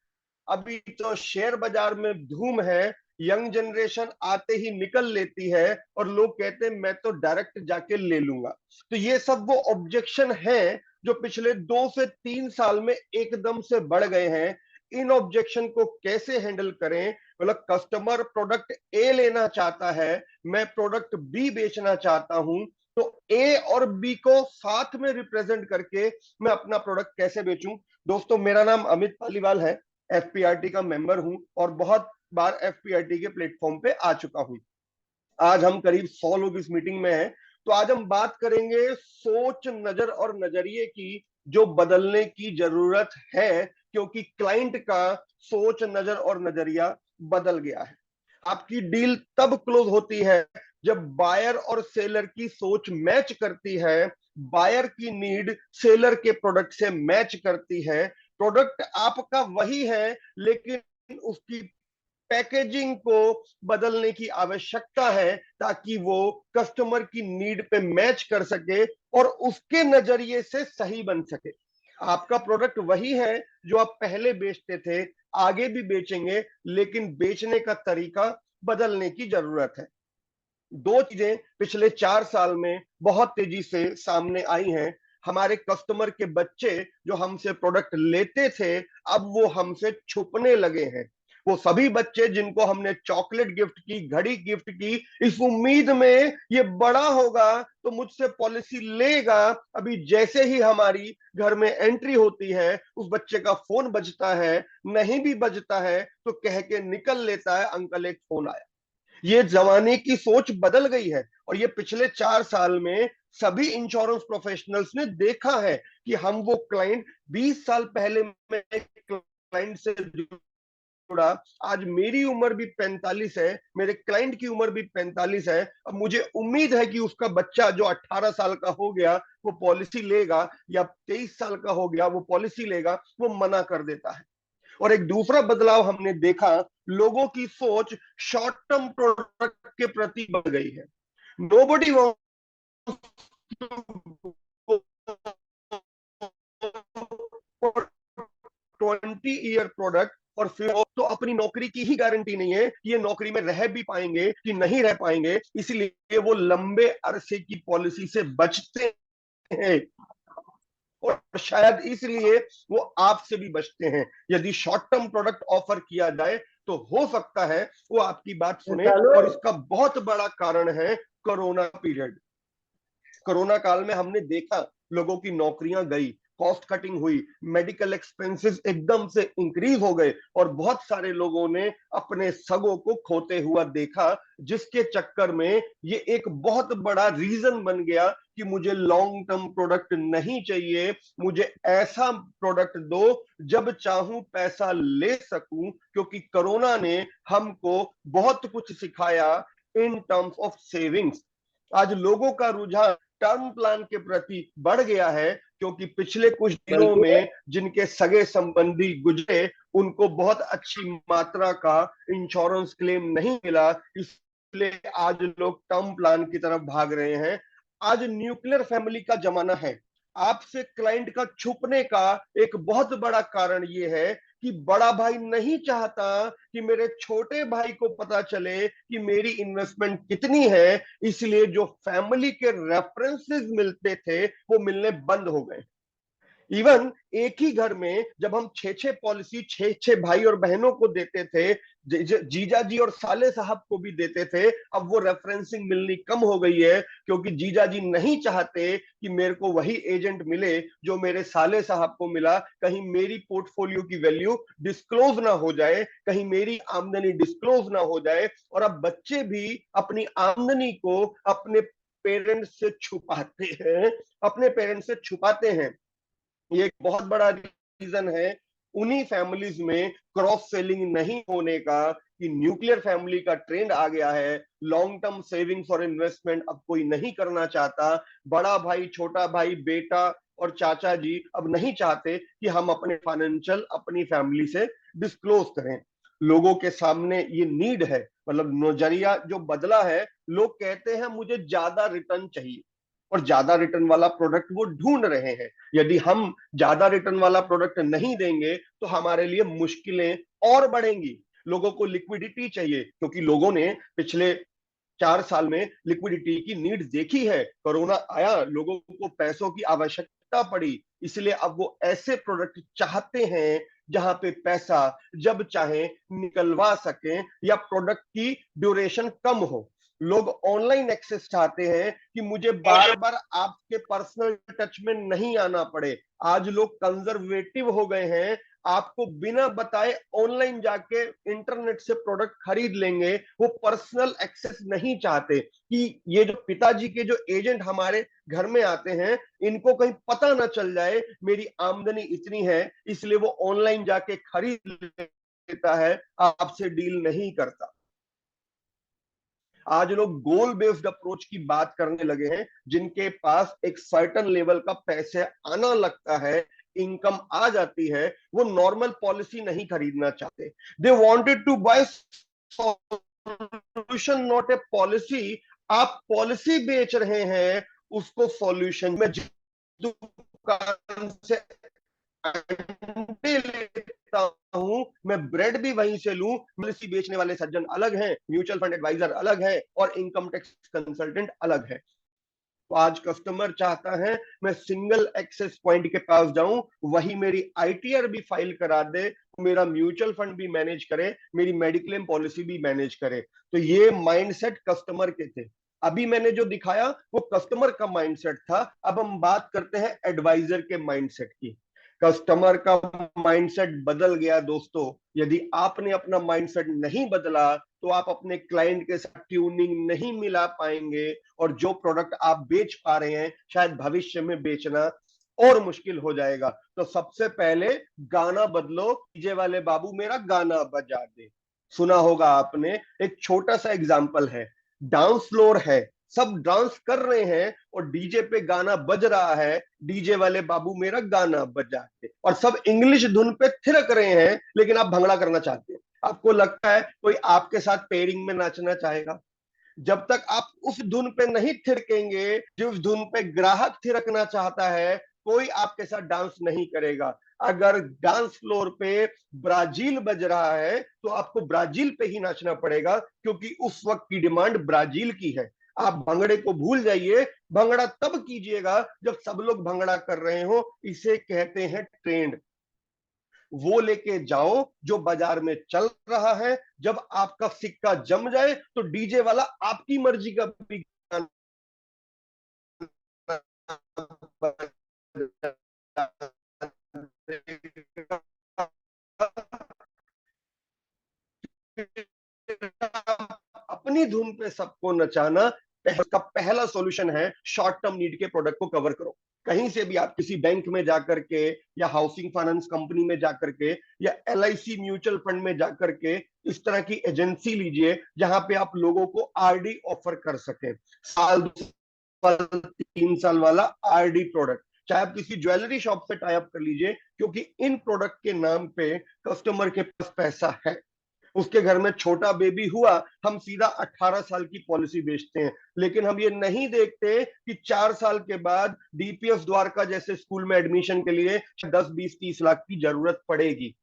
अभी तो शेयर बाजार में धूम है, यंग जनरेशन आते ही निकल लेती है और लोग कहते हैं मैं तो डायरेक्ट जाके ले लूंगा। तो ये सब वो ऑब्जेक्शन है जो पिछले 2 से 3 साल में एकदम से बढ़ गए हैं। इन ऑब्जेक्शन को कैसे हैंडल करें? मतलब कस्टमर प्रोडक्ट ए लेना चाहता है, मैं प्रोडक्ट बी बेचना चाहता हूं, तो ए और बी को साथ में रिप्रेजेंट करके मैं अपना प्रोडक्ट कैसे बेचूं? दोस्तों मेरा नाम अमित पालीवाल है, एफपीआरटी का मेंबर हूं और बहुत बार एफपीआरटी के प्लेटफॉर्म पे आ चुका हूं। आज हम करीब 100 लोग इस मीटिंग में हैं। तो आज हम बात करेंगे सोच, नजर और नजरिए की जो बदलने की जरूरत है, क्योंकि क्लाइंट का सोच, नजर और नजरिया बदल गया है। आपकी डील तब क्लोज होती है जब बायर और सेलर की सोच मैच करती है, बायर की नीड सेलर के प्रोडक्ट से मैच करती है। प्रोडक्ट आपका वही है लेकिन उसकी पैकेजिंग को बदलने की आवश्यकता है ताकि वो कस्टमर की नीड पे मैच कर सके और उसके नजरिए से सही बन सके। आपका प्रोडक्ट वही है जो आप पहले बेचते थे, आगे भी बेचेंगे, लेकिन बेचने का तरीका बदलने की जरूरत है। 2 चीजें पिछले 4 साल में बहुत तेजी से सामने आई हैं। हमारे कस्टमर के बच्चे जो हमसे प्रोडक्ट लेते थे अब वो हमसे छुपने लगे हैं। वो सभी बच्चे जिनको हमने चॉकलेट गिफ्ट की, घड़ी गिफ्ट की, इस उम्मीद में ये बड़ा होगा तो मुझसे पॉलिसी लेगा। अभी जैसे ही हमारी घर में एंट्री होती है, उस बच्चे का फोन बजता है, नहीं भी बजता है तो कह के निकल लेता है, अंकल एक फोन आया। ये जमाने की सोच बदल गई है और ये पिछले 4 साल में सभी इंश्योरेंस प्रोफेशनल्स ने देखा है कि हम वो क्लाइंट 20 साल पहले मैं क्लाइंट से जुड़ा, आज मेरी उम्र भी 45 है, मेरे क्लाइंट की उम्र भी 45 है। अब मुझे उम्मीद है कि उसका बच्चा जो 18 साल का हो गया वो पॉलिसी लेगा, या 23 साल का हो गया वो पॉलिसी लेगा, वो मना कर देता है। और एक दूसरा बदलाव हमने देखा, लोगों की सोच शॉर्ट टर्म प्रोडक्ट के प्रति बढ़ गई है। नोबडी वांट्स 20-year प्रोडक्ट, और फिर तो अपनी नौकरी की ही गारंटी नहीं है कि ये नौकरी में रह भी पाएंगे कि नहीं रह पाएंगे, इसलिए वो लंबे अरसे की पॉलिसी से बचते हैं और शायद इसलिए वो आपसे भी बचते हैं। यदि शॉर्ट टर्म प्रोडक्ट ऑफर किया जाए तो हो सकता है वो आपकी बात सुने, और इसका बहुत बड़ा कारण है कोरोना पीरियड। कोरोना काल में हमने देखा लोगों की नौकरियां गई, कॉस्ट कटिंग हुई, मेडिकल एक्सपेंसेस एकदम से इंक्रीज हो गए और बहुत सारे लोगों ने अपने सगों को खोते हुआ देखा, जिसके चक्कर में ये एक बहुत बड़ा रीजन बन गया कि मुझे लॉन्ग टर्म प्रोडक्ट नहीं चाहिए, मुझे ऐसा प्रोडक्ट दो जब चाहूं पैसा ले सकूं, क्योंकि कोरोना ने हमको बहुत कुछ सिखाया इन टर्म्स ऑफ सेविंग्स। आज लोगों का रुझान टर्म प्लान के प्रति बढ़ गया है, क्योंकि पिछले कुछ दिनों में जिनके सगे संबंधी गुजरे उनको बहुत अच्छी मात्रा का इंश्योरेंस क्लेम नहीं मिला, इसलिए आज लोग टर्म प्लान की तरफ भाग रहे हैं। आज न्यूक्लियर फैमिली का जमाना है। आपसे क्लाइंट का छुपने का एक बहुत बड़ा कारण यह है कि बड़ा भाई नहीं चाहता कि मेरे छोटे भाई को पता चले कि मेरी इन्वेस्टमेंट कितनी है, इसलिए जो फैमिली के रेफरेंसेस मिलते थे वो मिलने बंद हो गए। इवन एक ही घर में जब हम 6-6 पॉलिसी 6-6 भाई और बहनों को देते थे, जीजा जी और साले साहब को भी देते थे, अब वो रेफरेंसिंग मिलनी कम हो गई है, क्योंकि जीजा जी नहीं चाहते कि मेरे को वही एजेंट मिले जो मेरे साले साहब को मिला। कहीं मेरी पोर्टफोलियो की वैल्यू डिस्क्लोज ना हो जाए, कहीं मेरी आमदनी डिस्क्लोज ना हो जाए। और अब बच्चे भी अपनी आमदनी को अपने पेरेंट्स से छुपाते हैं। ये एक बहुत बड़ा रीजन है उन्हीं फैमिलीज में क्रॉस सेलिंग नहीं होने का, कि न्यूक्लियर फैमिली का ट्रेंड आ गया है। लॉन्ग टर्म सेविंग्स और इन्वेस्टमेंट अब कोई नहीं करना चाहता। बड़ा भाई, छोटा भाई, बेटा और चाचा जी अब नहीं चाहते कि हम अपने फाइनेंशियल अपनी फैमिली से डिस्क्लोज करें। लोगों के सामने ये नीड है, मतलब नजरिया जो बदला है। लोग कहते हैं मुझे ज्यादा रिटर्न चाहिए, और ज्यादा रिटर्न वाला प्रोडक्ट वो ढूंढ रहे हैं। यदि हम ज्यादा रिटर्न वाला प्रोडक्ट नहीं देंगे तो हमारे लिए मुश्किलें और बढ़ेंगी। लोगों को लिक्विडिटी चाहिए, क्योंकि लोगों ने पिछले 4 साल में लिक्विडिटी की नीड देखी है। कोरोना आया, लोगों को पैसों की आवश्यकता पड़ी, इसलिए अब वो ऐसे प्रोडक्ट चाहते हैं जहां पे पैसा जब चाहे निकलवा सकें, या प्रोडक्ट की ड्यूरेशन कम हो। लोग ऑनलाइन एक्सेस चाहते हैं कि मुझे बार बार आपके पर्सनल टच में नहीं आना पड़े। आज लोग कंजर्वेटिव हो गए हैं, आपको बिना बताए ऑनलाइन जाके इंटरनेट से प्रोडक्ट खरीद लेंगे। वो पर्सनल एक्सेस नहीं चाहते कि ये जो पिताजी के जो एजेंट हमारे घर में आते हैं, इनको कहीं पता ना चल जाए मेरी आमदनी इतनी है, इसलिए वो ऑनलाइन जाके खरीद लेता है, आपसे डील नहीं करता। आज लोग गोल बेस्ड अप्रोच की बात करने लगे हैं। जिनके पास एक सर्टन लेवल का पैसे आना लगता है, इनकम आ जाती है, वो नॉर्मल पॉलिसी नहीं खरीदना चाहते। They wanted to buy solution, not a policy. आप पॉलिसी बेच रहे हैं, उसको सॉल्यूशन में दुकान से अंडे लेता हूं, मैं ब्रेड भी वहीं से लूं। पॉलिसी बेचने वाले सज्जन अलग हैं, म्यूचुअल फंड एडवाइजर अलग है, और इनकम टैक्स कंसल्टेंट अलग है। तो आज कस्टमर चाहता है मैं सिंगल एक्सेस पॉइंट के पास जाऊं, वही मेरी आईटीआर भी फाइल करा दे, मेरा म्यूचुअल फंड भी मैनेज करे, मेरी मेडिक्लेम पॉलिसी भी मैनेज करे। तो ये माइंडसेट कस्टमर के थे। अभी मैंने जो दिखाया वो कस्टमर का माइंडसेट था। अब हम बात करते हैं एडवाइजर के माइंडसेट की। कस्टमर का माइंडसेट बदल गया दोस्तों। यदि आपने अपना माइंडसेट नहीं बदला तो आप अपने क्लाइंट के साथ ट्यूनिंग नहीं मिला पाएंगे, और जो प्रोडक्ट आप बेच पा रहे हैं शायद भविष्य में बेचना और मुश्किल हो जाएगा। तो सबसे पहले गाना बदलो। डीजे वाले बाबू मेरा गाना बजा दे, सुना होगा आपने। एक छोटा सा एग्जांपल है, डांस फ्लोर है, सब डांस कर रहे हैं और डीजे पे गाना बज रहा है, डीजे वाले बाबू मेरा गाना बजाते, और सब इंग्लिश धुन पे थिरक रहे हैं, लेकिन आप भंगड़ा करना चाहते हैं। आपको लगता है कोई आपके साथ पेयरिंग में नाचना चाहेगा? जब तक आप उस धुन पे नहीं थिरकेंगे जिस धुन पे ग्राहक थिरकना चाहता है, कोई आपके साथ डांस नहीं करेगा। अगर डांस फ्लोर पे ब्राजील बज रहा है तो आपको ब्राजील पे ही नाचना पड़ेगा, क्योंकि उस वक्त की डिमांड ब्राजील की है। आप भंगड़े को भूल जाइए, भंगड़ा तब कीजिएगा जब सब लोग भंगड़ा कर रहे हो। इसे कहते हैं ट्रेंड। वो लेके जाओ जो बाजार में चल रहा है। जब आपका सिक्का जम जाए तो डीजे वाला आपकी मर्जी का भी अपनी धुन पे सबको नचाना। इसका पहला सॉल्यूशन है शॉर्ट टर्म नीड के प्रोडक्ट को कवर करो। कहीं से भी आप किसी बैंक में जाकर के या हाउसिंग फाइनेंस कंपनी में जाकर के या एलआईसी म्यूचुअल फंड में जाकर के इस तरह की एजेंसी लीजिए जहां पे आप लोगों को आरडी ऑफर कर सके। साल 2 साल 3 साल वाला आरडी प्रोडक्ट, चाहे आप किसी ज्वेलरी शॉप से टाई अप कर लीजिए, क्योंकि इन प्रोडक्ट के नाम पे कस्टमर के पास पैसा है। उसके घर में छोटा बेबी हुआ, हम सीधा 18 साल की पॉलिसी बेचते हैं, लेकिन हम ये नहीं देखते कि 4 साल के बाद डीपीएस द्वारका जैसे स्कूल में एडमिशन के लिए 10, 20, 30 लाख की जरूरत पड़ेगी।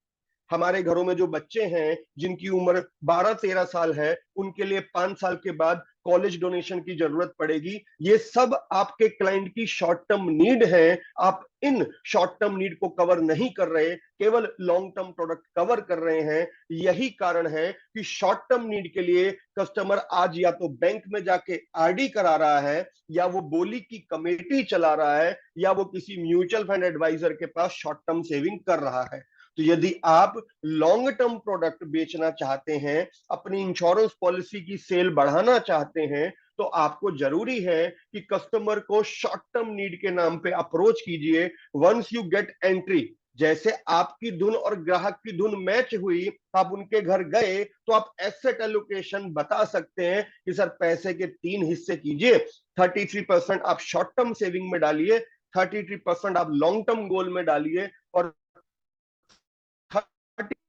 हमारे घरों में जो बच्चे हैं जिनकी उम्र 12-13 साल है, उनके लिए 5 साल के बाद कॉलेज डोनेशन की जरूरत पड़ेगी। ये सब आपके क्लाइंट की शॉर्ट टर्म नीड है। आप इन शॉर्ट टर्म नीड को कवर नहीं कर रहे, केवल लॉन्ग टर्म प्रोडक्ट कवर कर रहे हैं। यही कारण है कि शॉर्ट टर्म नीड के लिए कस्टमर आज या तो बैंक में जाके आरडी करा रहा है, या वो बोली की कमेटी चला रहा है, या वो किसी म्यूचुअल फंड एडवाइजर के पास शॉर्ट टर्म सेविंग कर रहा है। तो यदि आप लॉन्ग टर्म प्रोडक्ट बेचना चाहते हैं, अपनी इंश्योरेंस पॉलिसी की सेल बढ़ाना चाहते हैं, तो आपको जरूरी है कि कस्टमर को शॉर्ट टर्म नीड के नाम पे अप्रोच कीजिए। वंस यू गेट एंट्री, जैसे आपकी धुन और ग्राहक की धुन मैच हुई, आप उनके घर गए तो आप एसेट एलोकेशन बता सकते हैं कि सर पैसे के 3 हिस्से कीजिए, 33% आप शॉर्ट टर्म सेविंग में डालिए, 33% आप लॉन्ग टर्म गोल में डालिए, और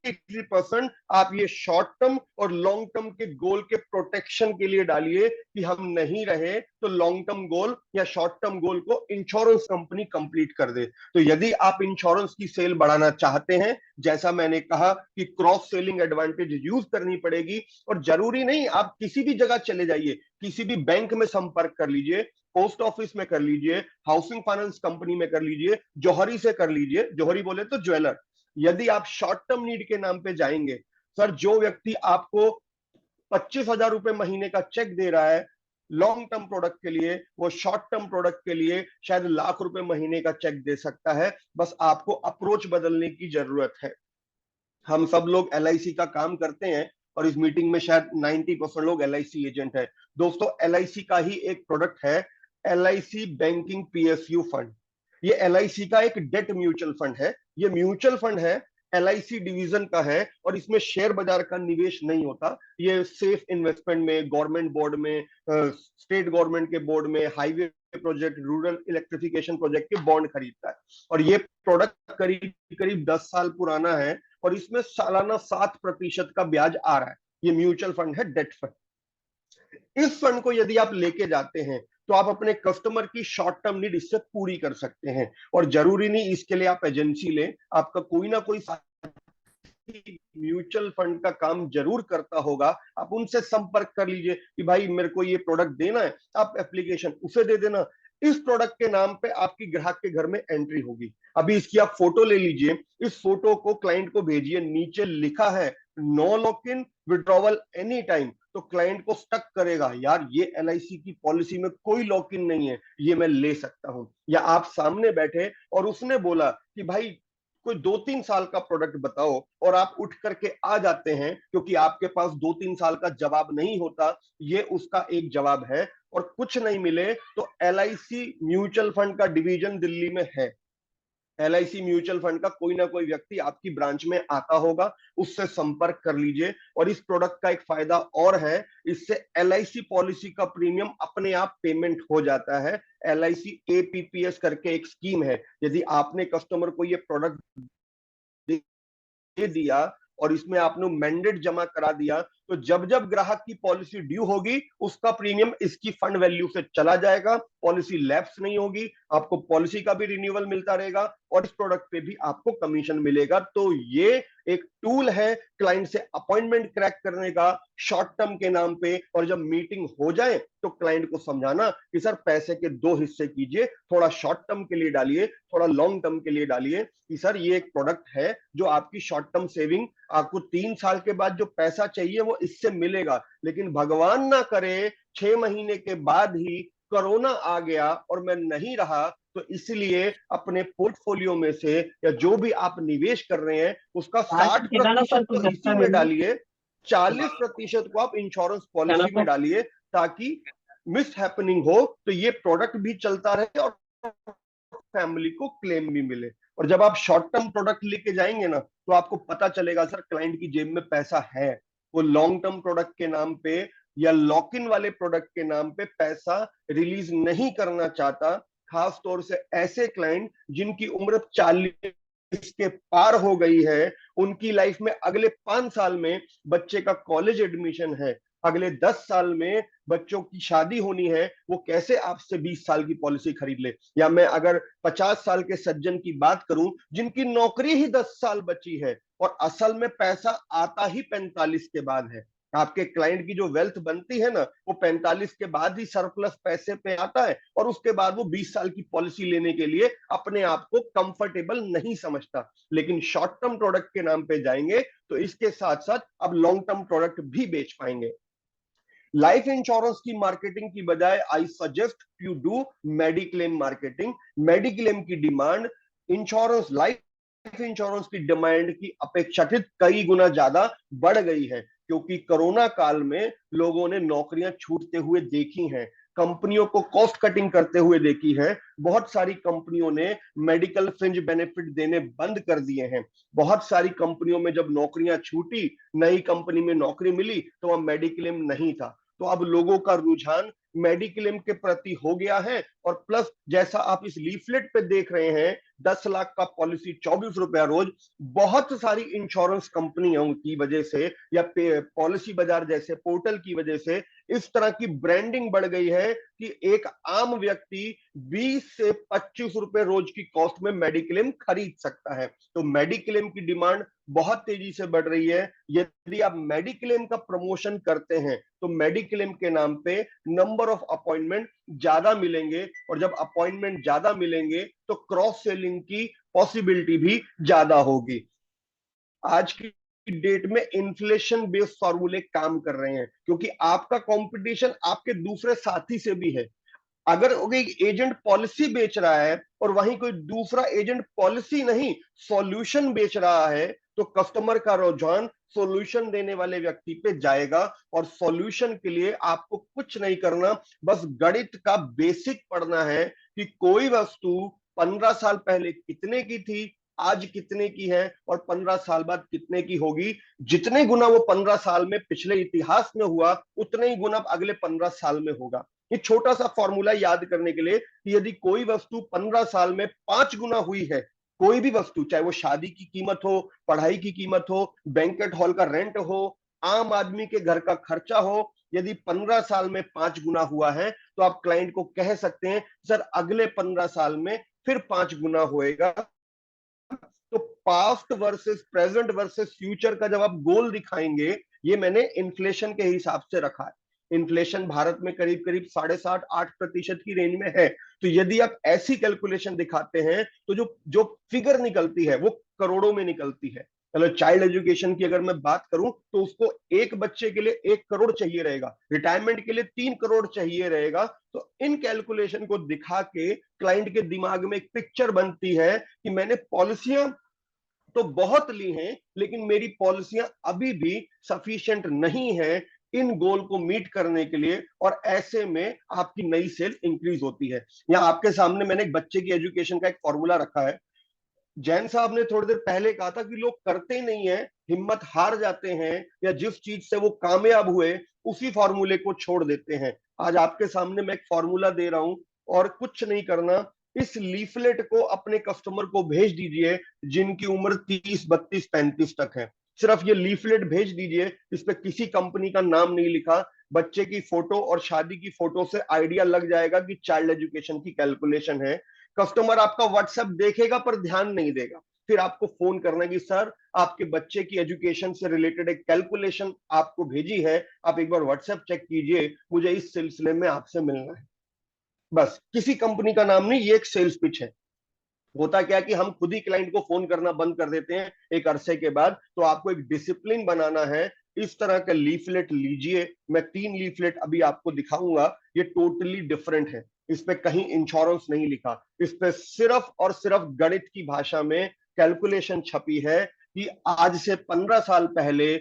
33% आप ये शॉर्ट टर्म और लॉन्ग टर्म के गोल के प्रोटेक्शन के लिए डालिए कि हम नहीं रहे तो लॉन्ग टर्म गोल या शॉर्ट टर्म गोल को इंश्योरेंस कंपनी कंप्लीट कर दे। तो यदि आप इंश्योरेंस की सेल बढ़ाना चाहते हैं, जैसा मैंने कहा कि क्रॉस सेलिंग एडवांटेज यूज करनी पड़ेगी, और जरूरी नहीं आप किसी भी जगह चले जाइए, किसी भी बैंक में संपर्क कर लीजिए, पोस्ट ऑफिस में कर लीजिए, हाउसिंग फाइनेंस कंपनी में कर लीजिए, जौहरी से कर लीजिए, जौहरी बोले तो ज्वेलर। यदि आप शॉर्ट टर्म नीड के नाम पे जाएंगे, सर जो व्यक्ति आपको 25,000 रुपए महीने का चेक दे रहा है लॉन्ग टर्म प्रोडक्ट के लिए, वो शॉर्ट टर्म प्रोडक्ट के लिए शायद लाख रुपए महीने का चेक दे सकता है। बस आपको अप्रोच बदलने की जरूरत है। हम सब लोग एलआईसी का काम करते हैं और इस मीटिंग में शायद 90% लोग एलआईसी एजेंट है। दोस्तों एलआईसी का ही एक प्रोडक्ट है एलआईसी बैंकिंग पीएसयू फंड। ये एलआईसी का एक डेट म्यूचुअल फंड है। ये म्यूचुअल फंड है, एलआईसी डिवीजन का है, और इसमें शेयर बाजार का निवेश नहीं होता। ये सेफ इन्वेस्टमेंट में, गवर्नमेंट बोर्ड में, स्टेट गवर्नमेंट के बोर्ड में, highway project, rural electrification project के बॉन्ड खरीदता है। और ये प्रोडक्ट करीब करीब 10 साल पुराना है और इसमें सालाना 7% का ब्याज आ रहा है। ये म्यूचुअल फंड है, डेट फंड। इस फंड को यदि आप लेके जाते हैं तो आप अपने कस्टमर की शॉर्ट टर्म नीड इससे पूरी कर सकते हैं। और जरूरी नहीं इसके लिए आप एजेंसी लें, आपका कोई ना कोई म्यूचुअल फंड का काम जरूर करता होगा, आप उनसे संपर्क कर लीजिए कि भाई मेरे को ये प्रोडक्ट देना है, आप एप्लीकेशन उसे दे देना, इस प्रोडक्ट के नाम पे आपकी ग्राहक के घर में एंट्री होगी। अभी इसकी आप फोटो ले लीजिए, इस फोटो को क्लाइंट को भेजिए, नीचे लिखा है no lock in withdrawal any time. तो क्लाइंट को स्टक करेगा, यार ये LIC की पॉलिसी में कोई लॉक इन नहीं है, ये मैं ले सकता हूं। या आप सामने बैठे और उसने बोला कि भाई कोई 2-3 साल का प्रोडक्ट बताओ, और आप उठ करके आ जाते हैं क्योंकि आपके पास 2-3 साल का जवाब नहीं होता, ये उसका एक जवाब है। और कुछ नहीं मिले तो LIC म्यूचुअल फंड का डिवीजन दिल्ली में है, LIC म्यूचुअल फंड का कोई ना कोई व्यक्ति आपकी ब्रांच में आता होगा, उससे संपर्क कर लीजिए। और इस प्रोडक्ट का एक फायदा और है, इससे LIC पॉलिसी का प्रीमियम अपने आप पेमेंट हो जाता है। LIC APPS करके एक स्कीम है, यदि आपने कस्टमर को ये प्रोडक्ट दे दिया और इसमें आपने मैंडेट जमा करा दिया, तो जब जब ग्राहक की पॉलिसी ड्यू होगी उसका प्रीमियम इसकी फंड वैल्यू से चला जाएगा, पॉलिसी लैप्स नहीं होगी, आपको पॉलिसी का भी रिन्यूअल मिलता रहेगा और इस प्रोडक्ट पे भी आपको कमीशन मिलेगा। तो ये एक टूल है क्लाइंट से अपॉइंटमेंट क्रैक करने का शॉर्ट टर्म के नाम पे। और जब मीटिंग हो जाए तो क्लाइंट को समझाना कि सर पैसे के 2 हिस्से कीजिए, थोड़ा शॉर्ट टर्म के लिए डालिए, थोड़ा लॉन्ग टर्म के लिए डालिए, कि सर ये एक प्रोडक्ट है जो आपकी शॉर्ट टर्म सेविंग, आपको 3 साल के बाद जो पैसा चाहिए वो इससे मिलेगा। लेकिन भगवान ना करे 6 महीने के बाद ही कोरोना आ गया और मैं नहीं रहा, तो इसलिए अपने पोर्टफोलियो में से या जो भी आप निवेश कर रहे हैं उसका 60% तो इसी में डालिए, 40% को आप इंश्योरेंस पॉलिसी में डालिए, ताकि मिस हैपनिंग हो तो ये प्रोडक्ट भी चलता रहे और फैमिली को क्लेम भी मिले। और जब आप शॉर्ट टर्म प्रोडक्ट लेके जाएंगे ना, तो आपको पता चलेगा सर क्लाइंट की जेब में पैसा है, वो लॉन्ग टर्म प्रोडक्ट के नाम पे या लॉक इन वाले प्रोडक्ट के नाम पे पैसा रिलीज नहीं करना चाहता। खास तौर से ऐसे क्लाइंट जिनकी उम्र 40 के पार हो गई है, उनकी लाइफ में अगले 5 साल में बच्चे का कॉलेज एडमिशन है, अगले 10 साल में बच्चों की शादी होनी है, वो कैसे आपसे 20 साल की पॉलिसी खरीद ले। या मैं अगर 50 साल के सज्जन की बात करूं जिनकी नौकरी ही 10 साल बची है और असल में पैसा आता ही 45 के बाद है। आपके क्लाइंट की जो वेल्थ बनती है ना, वो 45 के बाद ही सरप्लस पैसे पे आता है, और उसके बाद वो 20 साल की पॉलिसी लेने के लिए अपने आप को कंफर्टेबल नहीं समझता। लेकिन शॉर्ट टर्म प्रोडक्ट के नाम पे जाएंगे तो इसके साथ साथ अब लॉन्ग टर्म प्रोडक्ट भी बेच पाएंगे। लाइफ इंश्योरेंस की मार्केटिंग की बजाय I suggest you do mediclaim marketing. Mediclaim की डिमांड इंश्योरेंस, लाइफ इंश्योरेंस की डिमांड की अपेक्षाकृत कई गुना ज्यादा बढ़ गई है, क्योंकि कोरोना काल में लोगों ने नौकरियां छूटते हुए देखी हैं, कंपनियों को कॉस्ट कटिंग करते हुए देखी है, बहुत सारी कंपनियों ने मेडिकल फ्रिंज बेनिफिट देने बंद कर दिए हैं। बहुत सारी कंपनियों में जब नौकरियां छूटी, नई कंपनी में नौकरी मिली तो वह मेडिक्लेम नहीं था। तो अब लोगों का रुझान मेडिक्लेम के प्रति हो गया है। और प्लस जैसा आप इस लीफलेट पे देख रहे हैं, 10 लाख का पॉलिसी 24 रुपया रोज, बहुत सारी इंश्योरेंस कंपनियों की वजह से या पॉलिसी बाजार जैसे पोर्टल की वजह से इस तरह की ब्रांडिंग बढ़ गई है कि एक आम व्यक्ति 20 से 25 रुपए रोज की कॉस्ट में मेडिक्लेम खरीद सकता है। तो मेडिक्लेम की डिमांड बहुत तेजी से बढ़ रही है। यदि आप मेडिक्लेम का प्रमोशन करते हैं तो मेडिक्लेम के नाम पे नंबर ऑफ अपॉइंटमेंट ज्यादा मिलेंगे, और जब अपॉइंटमेंट ज्यादा मिलेंगे तो क्रॉस सेलिंग की पॉसिबिलिटी भी ज्यादा होगी। आज की डेट में इन्फ्लेशन बेस्ड फॉर्मूले काम कर रहे हैं, क्योंकि आपका कंपटीशन आपके दूसरे साथी से भी है। अगर कोई एजेंट पॉलिसी बेच रहा है और वहीं कोई दूसरा एजेंट पॉलिसी नहीं सॉल्यूशन बेच रहा है, तो कस्टमर का रुझान सॉल्यूशन देने वाले व्यक्ति पे जाएगा। और सॉल्यूशन के लिए आपको कुछ नहीं करना, बस गणित का बेसिक पढ़ना है कि कोई वस्तु 15 साल पहले कितने की थी, आज कितने की है और 15 साल बाद कितने की होगी। जितने गुना वो 15 साल में पिछले इतिहास में हुआ, उतने ही गुना अगले 15 साल में होगा। ये छोटा सा फॉर्मूला याद करने के लिए कि यदि कोई वस्तु 15 साल में 5 गुना हुई है, कोई भी वस्तु, चाहे वो शादी की कीमत हो, पढ़ाई की कीमत हो, बैंकेट हॉल का रेंट हो, आम आदमी के घर का खर्चा हो, यदि 15 साल में 5 गुना हुआ है तो आप क्लाइंट को कह सकते हैं सर अगले 15 साल में फिर 5 गुना होएगा। तो past versus present versus future का जब आप गोल दिखाएंगे, ये मैंने इन्फ्लेशन के हिसाब से रखा है। इन्फ्लेशन भारत में करीब करीब 7.5-8% की रेंज में है, तो यदि आप ऐसी कैलकुलेशन दिखाते हैं तो जो जो फिगर निकलती है वो करोड़ों में निकलती है। मतलब चाइल्ड एजुकेशन की अगर मैं बात करूं तो उसको एक बच्चे के लिए 1 करोड़ चाहिए रहेगा, रिटायरमेंट के लिए 3 करोड़ चाहिए रहेगा। तो इन कैलकुलेशन को दिखा के क्लाइंट के दिमाग में एक पिक्चर बनती है कि मैंने पॉलिसियां तो बहुत ली हैं, लेकिन मेरी पॉलिसियां अभी भी सफिशिएंट नहीं है इन गोल को मीट करने के लिए, और ऐसे में आपकी नई सेल इंक्रीज होती है। यहां आपके सामने मैंने एक बच्चे की एजुकेशन का एक फॉर्मूला रखा है। जैन साहब ने थोड़ी देर पहले कहा था कि लोग करते नहीं है, हिम्मत हार जाते हैं, या जिस चीज से वो कामयाब हुए उसी फॉर्मूले को छोड़ देते हैं। आज आपके सामने मैं एक फॉर्मूला दे रहा हूं, और कुछ नहीं करना, इस लीफलेट को अपने कस्टमर को भेज दीजिए जिनकी उम्र 30, 32, 35 तक है। सिर्फ ये लीफलेट भेज दीजिए, इस पे किसी कंपनी का नाम नहीं लिखा, बच्चे की फोटो और शादी की फोटो से आइडिया लग जाएगा कि चाइल्ड एजुकेशन की कैलकुलेशन है। कस्टमर आपका व्हाट्सएप देखेगा पर ध्यान नहीं देगा, फिर आपको फोन करना कि सर आपके बच्चे की एजुकेशन से रिलेटेड एक कैलकुलेशन आपको भेजी है, आप एक बार व्हाट्सएप चेक कीजिए, मुझे इस सिलसिले में आपसे मिलना है। बस, किसी कंपनी का नाम नहीं, ये एक सेल्स पिच है। होता क्या है कि हम खुद ही क्लाइंट को फोन करना बंद कर देते हैं एक अरसे के बाद। तो आपको एक डिसिप्लिन बनाना है। इस तरह का लीफलेट लीजिए, मैं 3 लीफलेट अभी आपको दिखाऊंगा, ये टोटली डिफरेंट है। इस पे कहीं इंश्योरेंस नहीं लिखा, इस पे सिर्फ और सिर्फ गणित की भाषा में कैलकुलेशन छपी है कि आज से 15 साल पहले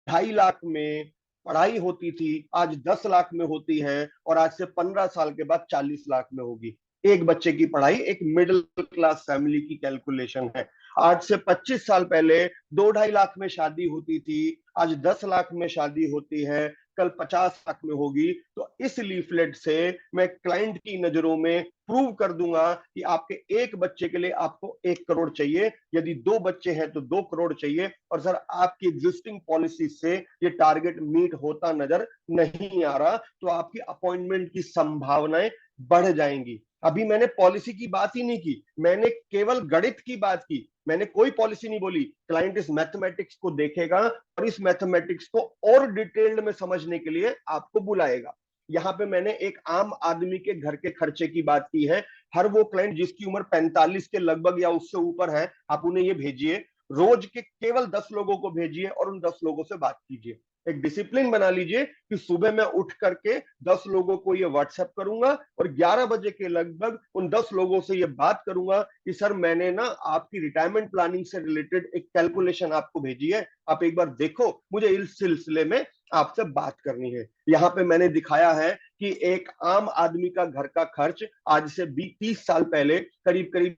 2.5 लाख में पढ़ाई होती थी, आज 10 लाख में होती है, और आज से 15 साल के बाद 40 लाख में होगी। एक बच्चे की पढ़ाई एक मिडिल क्लास फैमिली की कैलकुलेशन है। आज से 25 साल पहले 2-2.5 लाख में शादी होती थी, आज 10 लाख में शादी होती है, कल 50 लाख में होगी। तो इस लीफलेट से मैं क्लाइंट की नजरों में प्रूव कर दूंगा कि आपके एक बच्चे के लिए आपको 1 करोड़ चाहिए, यदि 2 बच्चे हैं तो 2 करोड़ चाहिए। और सर आपकी एग्जिस्टिंग पॉलिसी से ये टारगेट मीट होता नजर नहीं आ रहा, तो आपकी अपॉइंटमेंट की संभावनाएं बढ़ जाएंगी। अभी मैंने पॉलिसी की बात ही नहीं की, मैंने केवल गणित की बात की, मैंने कोई पॉलिसी नहीं बोली। क्लाइंट इस मैथमेटिक्स को देखेगा और इस मैथमेटिक्स को और डिटेल्ड में समझने के लिए आपको बुलाएगा। यहाँ पे मैंने एक आम आदमी के घर के खर्चे की बात की है। हर वो क्लाइंट जिसकी उम्र 45 के लगभग या उससे ऊपर है, आप उन्हें ये भेजिए, रोज के केवल 10 लोगों को भेजिए और उन 10 लोगों से बात कीजिए। एक डिसिप्लिन बना लीजिए कि सुबह मैं उठ करके 10 लोगों को ये व्हाट्सएप करूंगा और 11 बजे के लगभग उन 10 लोगों से ये बात करूंगा कि सर मैंने ना आपकी रिटायरमेंट प्लानिंग से रिलेटेड एक कैलकुलेशन आपको भेजी है, आप एक बार देखो, मुझे इस सिलसिले में आपसे बात करनी है। यहाँ पे मैंने दिखाया है कि एक आम आदमी का घर का खर्च आज से 30 साल पहले करीब करीब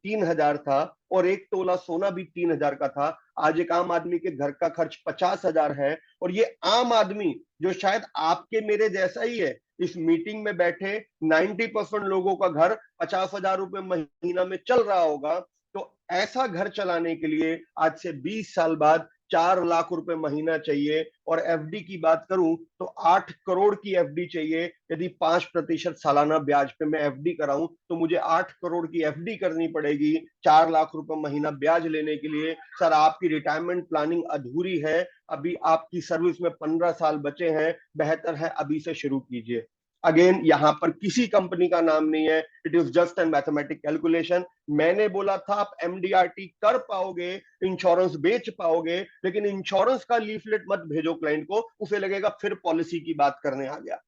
3,000 था, और 1 तोला सोना भी 3,000 का था। आज एक आम आदमी के घर का खर्च 50,000 है। और ये आम आदमी जो शायद आपके मेरे जैसा ही है, इस मीटिंग में बैठे 90% लोगों का घर 50,000 रुपए महीना में चल रहा होगा। तो ऐसा घर चलाने के लिए आज से 20 साल बाद 4 लाख रुपए महीना चाहिए। और एफडी की बात करूं तो 8 करोड़ की एफडी चाहिए। यदि 5% सालाना ब्याज पे मैं एफडी कराऊं तो मुझे 8 करोड़ की एफडी करनी पड़ेगी 4 लाख रुपए महीना ब्याज लेने के लिए। सर आपकी रिटायरमेंट प्लानिंग अधूरी है, अभी आपकी सर्विस में 15 साल बचे हैं, बेहतर है अभी से शुरू कीजिए। अगेन यहां पर किसी कंपनी का नाम नहीं है, it is just an mathematic calculation. मैंने बोला था आप एमडीआरटी कर पाओगे, इंश्योरेंस बेच पाओगे, लेकिन इंश्योरेंस का लीफलेट मत भेजो क्लाइंट को, उसे लगेगा फिर पॉलिसी की बात करने आ गया।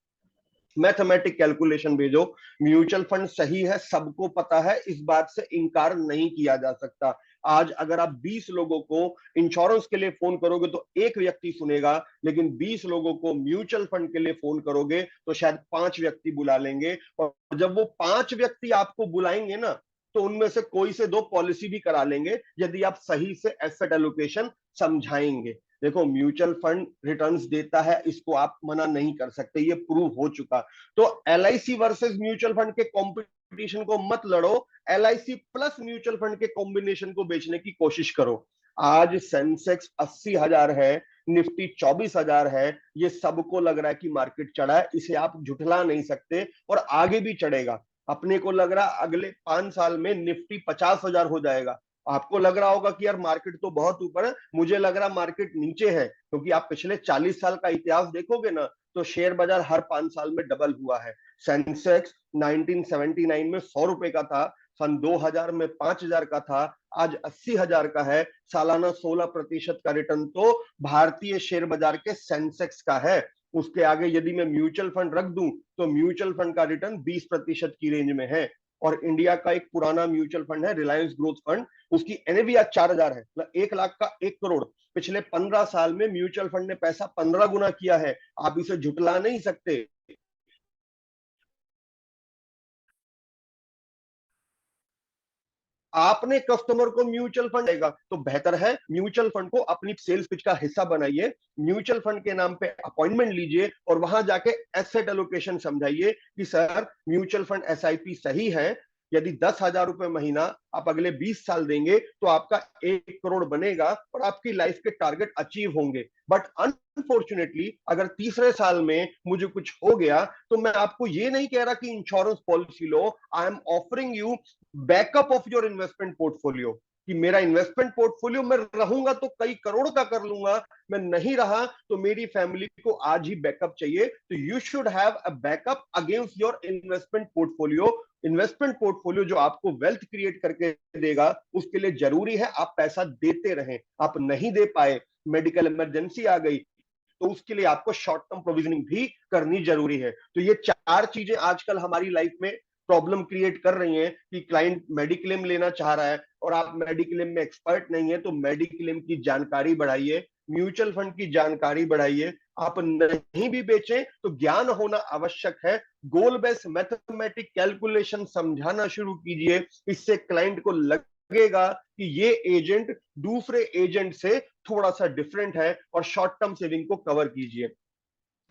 मैथमेटिक कैलकुलेशन भेजो। म्यूचुअल फंड सही है, सबको पता है, इस बात से इनकार नहीं किया जा सकता। आज अगर आप 20 लोगों को इंश्योरेंस के लिए फोन करोगे तो एक व्यक्ति सुनेगा, लेकिन 20 लोगों को म्यूचुअल फंड के लिए फोन करोगे तो शायद 5 व्यक्ति बुला लेंगे। और जब वो 5 व्यक्ति आपको बुलाएंगे ना, तो उनमें से कोई से 2 पॉलिसी भी करा लेंगे, यदि आप सही से एसेट एलोकेशन समझाएंगे। देखो म्यूचुअल फंड रिटर्न्स देता है, इसको आप मना नहीं कर सकते, ये प्रूव हो चुका। तो एलआईसी वर्सेस म्यूचुअल फंड के कंपटीशन को मत लड़ो, एलआईसी प्लस म्यूचुअल फंड के कॉम्बिनेशन को बेचने की कोशिश करो। आज सेंसेक्स 80,000 है, निफ्टी 24,000 है, ये सबको लग रहा है कि मार्केट चढ़ा है, इसे आप झुठला नहीं सकते, और आगे भी चढ़ेगा। अपने को लग रहा अगले 5 साल में निफ्टी 50,000 हो जाएगा। आपको लग रहा होगा कि यार मार्केट तो बहुत ऊपर है, मुझे लग रहा मार्केट नीचे है, क्योंकि आप पिछले 40 साल का इतिहास देखोगे ना, तो शेयर बाजार हर 5 साल में डबल हुआ है। सेंसेक्स 1979 में 100 रुपए का था, सन 2000 में 5000 का था, आज 80,000 का है। सालाना 16% का रिटर्न तो भारतीय शेयर बाजार के सेंसेक्स का है। उसके आगे यदि मैं म्यूचुअल फंड रख दूं तो म्यूचुअल फंड का रिटर्न 20% की रेंज में है। और इंडिया का एक पुराना म्यूचुअल फंड है रिलायंस ग्रोथ फंड, उसकी एनएवी आज 4000 है, मतलब 1 लाख का 1 करोड़। पिछले 15 साल में म्यूचुअल फंड ने पैसा 15 गुना किया है, आप इसे झुटला नहीं सकते। आपने कस्टमर को म्यूचुअल फंड देगा तो बेहतर है म्यूचुअल फंड को अपनी सेल्स पिच का हिस्सा बनाइए, म्यूचुअल फंड के नाम पे अपॉइंटमेंट लीजिए और वहां जाके एसेट एलोकेशन समझाइए कि सर म्यूचुअल फंड एसआईपी सही है, यदि 10,000 रुपए महीना आप अगले 20 साल देंगे तो आपका 1 करोड़ बनेगा और आपकी लाइफ के टारगेट अचीव होंगे। बट अनफॉर्चुनेटली अगर तीसरे साल में मुझे कुछ हो गया तो मैं आपको ये नहीं कह रहा कि insurance policy low, I am offering you backup of your investment portfolio, कि मेरा इन्वेस्टमेंट पोर्टफोलियो मैं रहूंगा तो कई करोड़ का कर लूंगा, मैं नहीं रहा तो मेरी फैमिली को आज ही बैकअप चाहिए। तो you should have a backup against your investment portfolio. Investment portfolio जो आपको वेल्थ क्रिएट करके देगा, उसके लिए जरूरी है आप पैसा देते रहें। आप नहीं दे पाए, मेडिकल इमरजेंसी आ गई, तो उसके लिए आपको शॉर्ट टर्म प्रोविजनिंग भी करनी जरूरी है। तो ये 4 चीजें आजकल हमारी लाइफ में प्रॉब्लम क्रिएट कर रही हैं कि क्लाइंट मेडिक्लेम लेना चाह रहा है और आप मेडिक्लेम में एक्सपर्ट नहीं है, तो मेडिक्लेम की जानकारी बढ़ाइए, म्यूचुअल फंड की जानकारी बढ़ाइए। आप नहीं भी बेचें तो ज्ञान होना आवश्यक है। गोल बेस्ड मैथमेटिक कैलकुलेशन समझाना शुरू कीजिए, इससे क्लाइंट को लगेगा कि ये एजेंट दूसरे एजेंट से थोड़ा सा डिफरेंट है और शॉर्ट टर्म सेविंग को कवर कीजिए।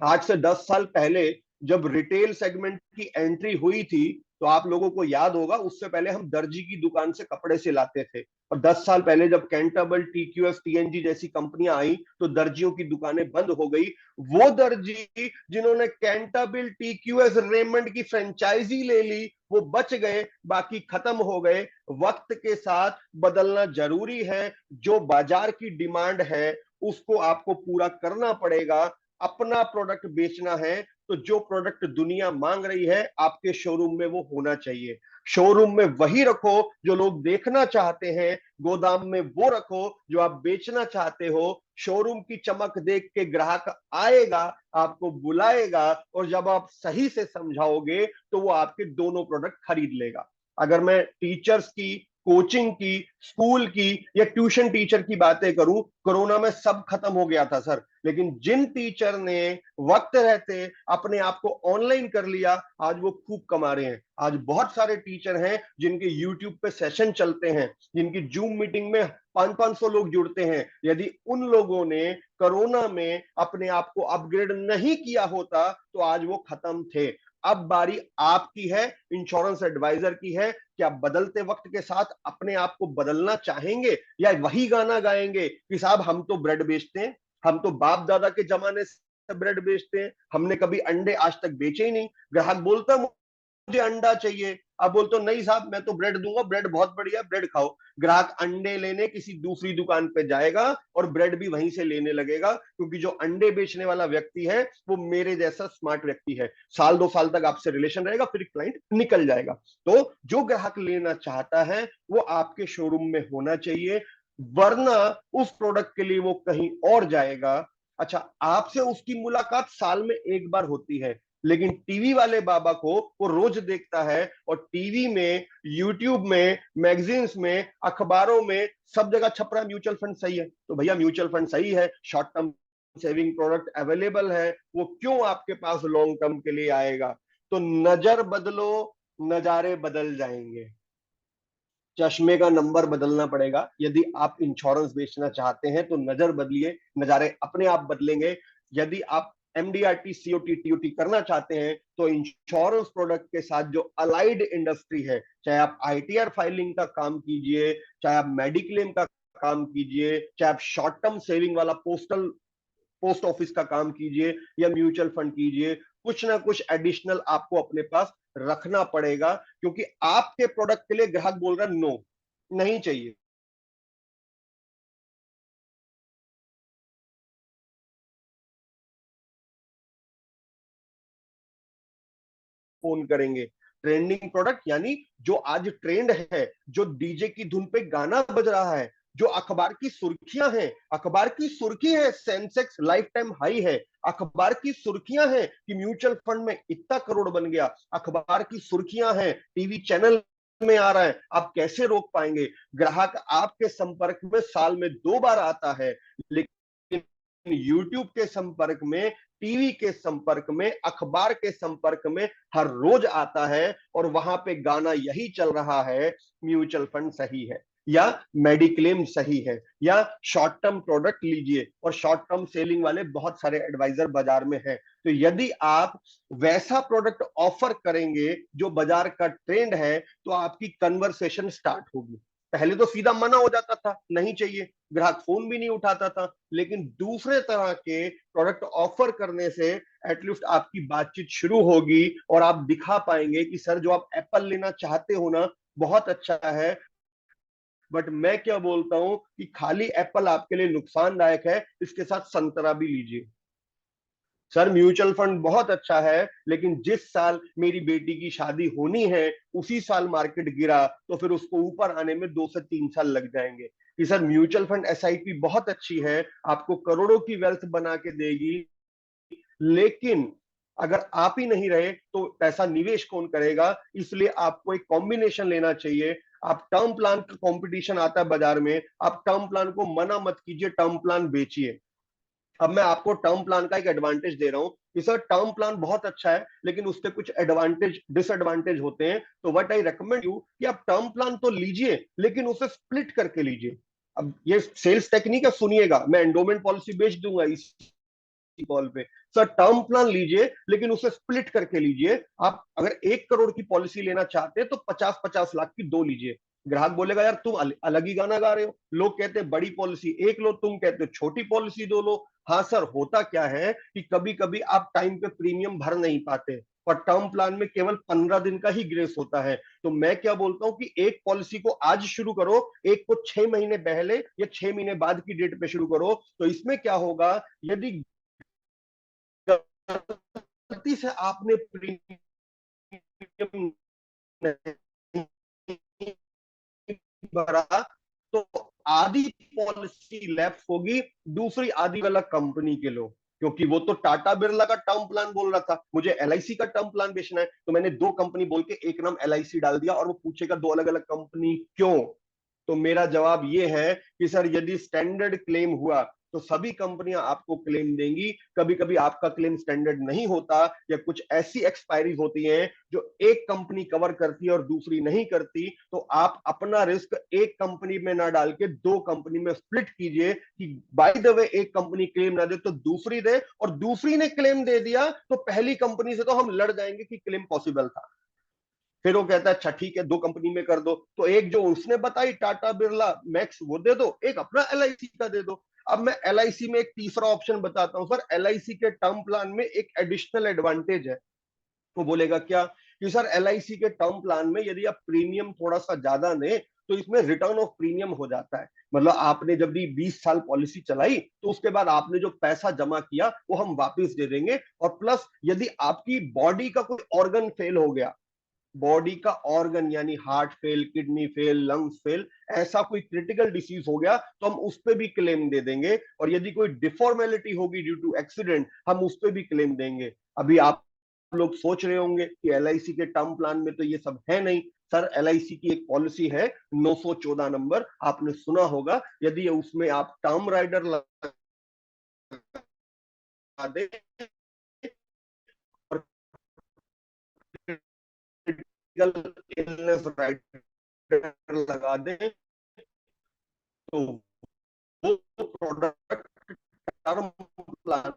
आज से 10 साल पहले जब रिटेल सेगमेंट की एंट्री हुई थी तो आप लोगों को याद होगा, उससे पहले हम दर्जी की दुकान से कपड़े सिलाते थे। और 10 साल पहले जब कैंटाबल, टीक्यूएस, टीएनजी जैसी कंपनियां आई तो दर्जियों की दुकानें बंद हो गई। वो दर्जी जिन्होंने कैंटाबल, टीक्यूएस, रेमंड की फ्रेंचाइजी ले ली वो बच गए, बाकी खत्म हो गए। वक्त के साथ बदलना जरूरी है। जो बाजार की डिमांड है उसको आपको पूरा करना पड़ेगा। अपना प्रोडक्ट बेचना है तो जो प्रोडक्ट दुनिया मांग रही है आपके शोरूम में वो होना चाहिए। शोरूम में वही रखो जो लोग देखना चाहते हैं, गोदाम में वो रखो जो आप बेचना चाहते हो। शोरूम की चमक देख के ग्राहक आएगा, आपको बुलाएगा और जब आप सही से समझाओगे तो वो आपके दोनों प्रोडक्ट खरीद लेगा। अगर मैं टीचर्स की, कोचिंग की, स्कूल की या ट्यूशन टीचर की बातें करूं, कोरोना में सब खत्म हो गया था सर, लेकिन जिन टीचर ने वक्त रहते अपने आप को ऑनलाइन कर लिया आज वो खूब कमा रहे हैं। आज बहुत सारे टीचर हैं जिनके यूट्यूब पे सेशन चलते हैं, जिनकी जूम मीटिंग में 500-500 लोग जुड़ते हैं। यदि उन लोगों ने कोरोना में अपने आप को अपग्रेड नहीं किया होता तो आज वो खत्म थे। अब बारी आपकी है, इंश्योरेंस एडवाइजर की है कि आप बदलते वक्त के साथ अपने आप को बदलना चाहेंगे या वही गाना गाएंगे कि साहब हम तो ब्रेड बेचते हैं, हम तो बाप दादा के जमाने से ब्रेड बेचते हैं, हमने कभी अंडे आज तक बेचे ही नहीं। ग्राहक बोलता मुझे अंडा चाहिए, अब बोलते हो नहीं साहब मैं तो ब्रेड दूंगा, ब्रेड बहुत बढ़िया, ब्रेड खाओ। ग्राहक अंडे लेने किसी दूसरी दुकान पे जाएगा और ब्रेड भी वहीं से लेने लगेगा, क्योंकि जो अंडे बेचने वाला व्यक्ति है वो मेरे जैसा स्मार्ट व्यक्ति है। साल 2 साल तक आपसे रिलेशन रहेगा, फिर क्लाइंट निकल जाएगा। तो जो ग्राहक लेना चाहता है वो आपके शोरूम में होना चाहिए, वरना उस प्रोडक्ट के लिए वो कहीं और जाएगा। अच्छा, आपसे उसकी मुलाकात साल में एक बार होती है, लेकिन टीवी वाले बाबा को वो रोज देखता है और टीवी में, यूट्यूब में, मैगजीन्स में, अखबारों में सब जगह छप रहा है म्यूचुअल फंड सही है। तो भैया म्यूचुअल फंड सही है, short term saving product available है, वो क्यों आपके पास लॉन्ग टर्म के लिए आएगा। तो नजर बदलो, नजारे बदल जाएंगे। चश्मे का नंबर बदलना पड़ेगा। यदि आप इंश्योरेंस बेचना चाहते हैं तो नजर बदलिए, नजारे अपने आप बदलेंगे। यदि आप एमडीआरटी, सीओटी, टीओटी करना चाहते हैं तो इंश्योरेंस प्रोडक्ट के साथ जो अलाइड इंडस्ट्री है, चाहे आप आईटीआर फाइलिंग का काम कीजिए, चाहे आप मेडिक्लेम का काम कीजिए, चाहे आप शॉर्ट टर्म सेविंग वाला पोस्ट ऑफिस का काम कीजिए या म्यूचुअल फंड कीजिए, कुछ ना कुछ एडिशनल आपको अपने पास रखना पड़ेगा, क्योंकि आपके प्रोडक्ट के लिए ग्राहक बोल रहा है नो, नहीं चाहिए। फोन करेंगे। ट्रेंडिंग प्रोडक्ट यानी जो आज ट्रेंड है, जो डीजे की धुन पे गाना बज रहा है, जो अखबार की सुर्खियां हैं, अखबार की सुर्खी है सेंसेक्स लाइफ टाइम हाई है, अखबार की सुर्खियां हैं कि म्यूचुअल फंड में इतना करोड़ बन गया, अखबार की सुर्खियां हैं टीवी चैनल में आ रहा है, आप कैसे रोक पाएंगे? ग्राहक आपके संपर्क में साल में 2 बार आता है, लेकिन यूट्यूब के संपर्क में, टीवी के संपर्क में, अखबार के संपर्क में हर रोज आता है और वहां पे गाना यही चल रहा है, म्यूचुअल फंड सही है या मेडिक्लेम सही है या शॉर्ट टर्म प्रोडक्ट लीजिए, और शॉर्ट टर्म सेलिंग वाले बहुत सारे एडवाइजर बाजार में हैं। तो यदि आप वैसा प्रोडक्ट ऑफर करेंगे जो बाजार का ट्रेंड है, तो आपकी कन्वर्सेशन स्टार्ट होगी। पहले तो सीधा मना हो जाता था, नहीं चाहिए, ग्राहक फोन भी नहीं उठाता था, लेकिन दूसरे तरह के प्रोडक्ट ऑफर करने से एटलीस्ट आपकी बातचीत शुरू होगी और आप दिखा पाएंगे कि सर जो आप एप्पल लेना चाहते हो ना, बहुत अच्छा है, बट मैं क्या बोलता हूं कि खाली एप्पल आपके लिए नुकसानदायक है, इसके साथ संतरा भी लीजिए। सर म्यूचुअल फंड बहुत अच्छा है, लेकिन जिस साल मेरी बेटी की शादी होनी है उसी साल मार्केट गिरा, तो फिर उसको ऊपर आने में 2 से 3 साल लग जाएंगे। कि सर म्यूचुअल फंड एसआईपी बहुत अच्छी है, आपको करोड़ों की वेल्थ बना के देगी, लेकिन अगर आप ही नहीं रहे तो पैसा निवेश कौन करेगा? इसलिए आपको एक कॉम्बिनेशन लेना चाहिए। आप टर्म प्लान का कंपटीशन आता है बाजार में, आप टर्म प्लान को मना मत कीजिए, टर्म प्लान बेचिए। अब मैं आपको टर्म प्लान का एक एडवांटेज दे रहा हूं कि सर टर्म प्लान बहुत अच्छा है, लेकिन उसके कुछ एडवांटेज डिसएडवांटेज होते हैं। तो व्हाट आई रेकमेंड यू कि आप टर्म प्लान तो लीजिए, लेकिन उसे स्प्लिट करके लीजिए। अब ये सेल्स टेक्निक है, सुनिएगा, मैं एंडोमेंट पॉलिसी बेच दूंगा इस कॉल पे। सर टर्म प्लान लीजिए, लेकिन उसे स्प्लिट करके लीजिए। आप अगर 1 करोड़ की पॉलिसी लेना चाहते हैं तो 50-50 लाख की 2 लीजिए। ग्राहक बोलेगा यार तुम अलग ही गाना गा रहे हो, लोग कहते हैं बड़ी पॉलिसी 1 लो, तुम कहते हो छोटी पॉलिसी 2 लो। हाँ सर, होता क्या है कि कभी कभी आप टाइम पे प्रीमियम भर नहीं पाते, और टर्म प्लान में केवल 15 दिन का ही ग्रेस होता है। तो मैं क्या बोलता हूं कि एक पॉलिसी को आज शुरू करो, एक को 6 महीने पहले या 6 महीने बाद की डेट पे शुरू करो। तो इसमें क्या होगा, यदि गलती से आपने प्रीमियम भरा तो आधी पॉलिसी लैप्स होगी, दूसरी आधी वाला कंपनी के लो, क्योंकि वो तो टाटा बिरला का टर्म प्लान बोल रहा था, मुझे एलआईसी का टर्म प्लान बेचना है, तो मैंने 2 कंपनी बोल के एक नाम एलआईसी डाल दिया, और वो पूछेगा 2 अलग अलग कंपनी क्यों? तो मेरा जवाब ये है कि सर यदि स्टैंडर्ड क्लेम हुआ तो सभी कंपनियां आपको क्लेम देंगी। कभी कभी आपका क्लेम स्टैंडर्ड नहीं होता, या कुछ ऐसी एक्सपायरीज होती हैं जो एक कंपनी कवर करती है और दूसरी नहीं करती, तो आप अपना रिस्क एक कंपनी में ना डाल के 2 कंपनी में स्प्लिट कीजिए कि बाय द वे एक कंपनी क्लेम ना दे तो दूसरी दे, और दूसरी ने क्लेम दे दिया तो पहली कंपनी से तो हम लड़ जाएंगे कि क्लेम पॉसिबल था। फिर वो कहता है अच्छा ठीक है 2 कंपनी में कर दो, तो एक जो उसने बताई टाटा बिरला मैक्स वो दे दो, एक अपना एलआईसी का दे दो। अब मैं एलआईसी में एक तीसरा ऑप्शन बताता हूं सर, एलआईसी के टर्म प्लान में एक एडिशनल एडवांटेज है। वो बोलेगा क्या कि सर एलआईसी के टर्म प्लान में यदि आप प्रीमियम थोड़ा सा ज्यादा लें तो इसमें रिटर्न ऑफ प्रीमियम हो जाता है। मतलब आपने जब भी 20 साल पॉलिसी चलाई तो उसके बाद आपने जो पैसा जमा किया वो हम वापस दे देंगे, और प्लस यदि आपकी बॉडी का कोई ऑर्गन फेल हो गया, बॉडी का ऑर्गन यानी heart fail, kidney fail, lungs fail, ऐसा कोई क्रिटिकल डिसीज हो गया तो हम उस पर भी क्लेम दे देंगे, और यदि कोई डिफॉर्मेलिटी होगी ड्यू टू एक्सीडेंट हम उस पर भी क्लेम देंगे। अभी आप लोग सोच रहे होंगे कि एलआईसी के टर्म प्लान में तो ये सब है नहीं। सर एलआईसी की एक पॉलिसी है 914 नंबर, आपने सुना होगा, यदि उसमें आप टर्म राइडर लगा दे और इलनेस राइडर लगा दें तो वो प्रोडक्ट टर्म प्लान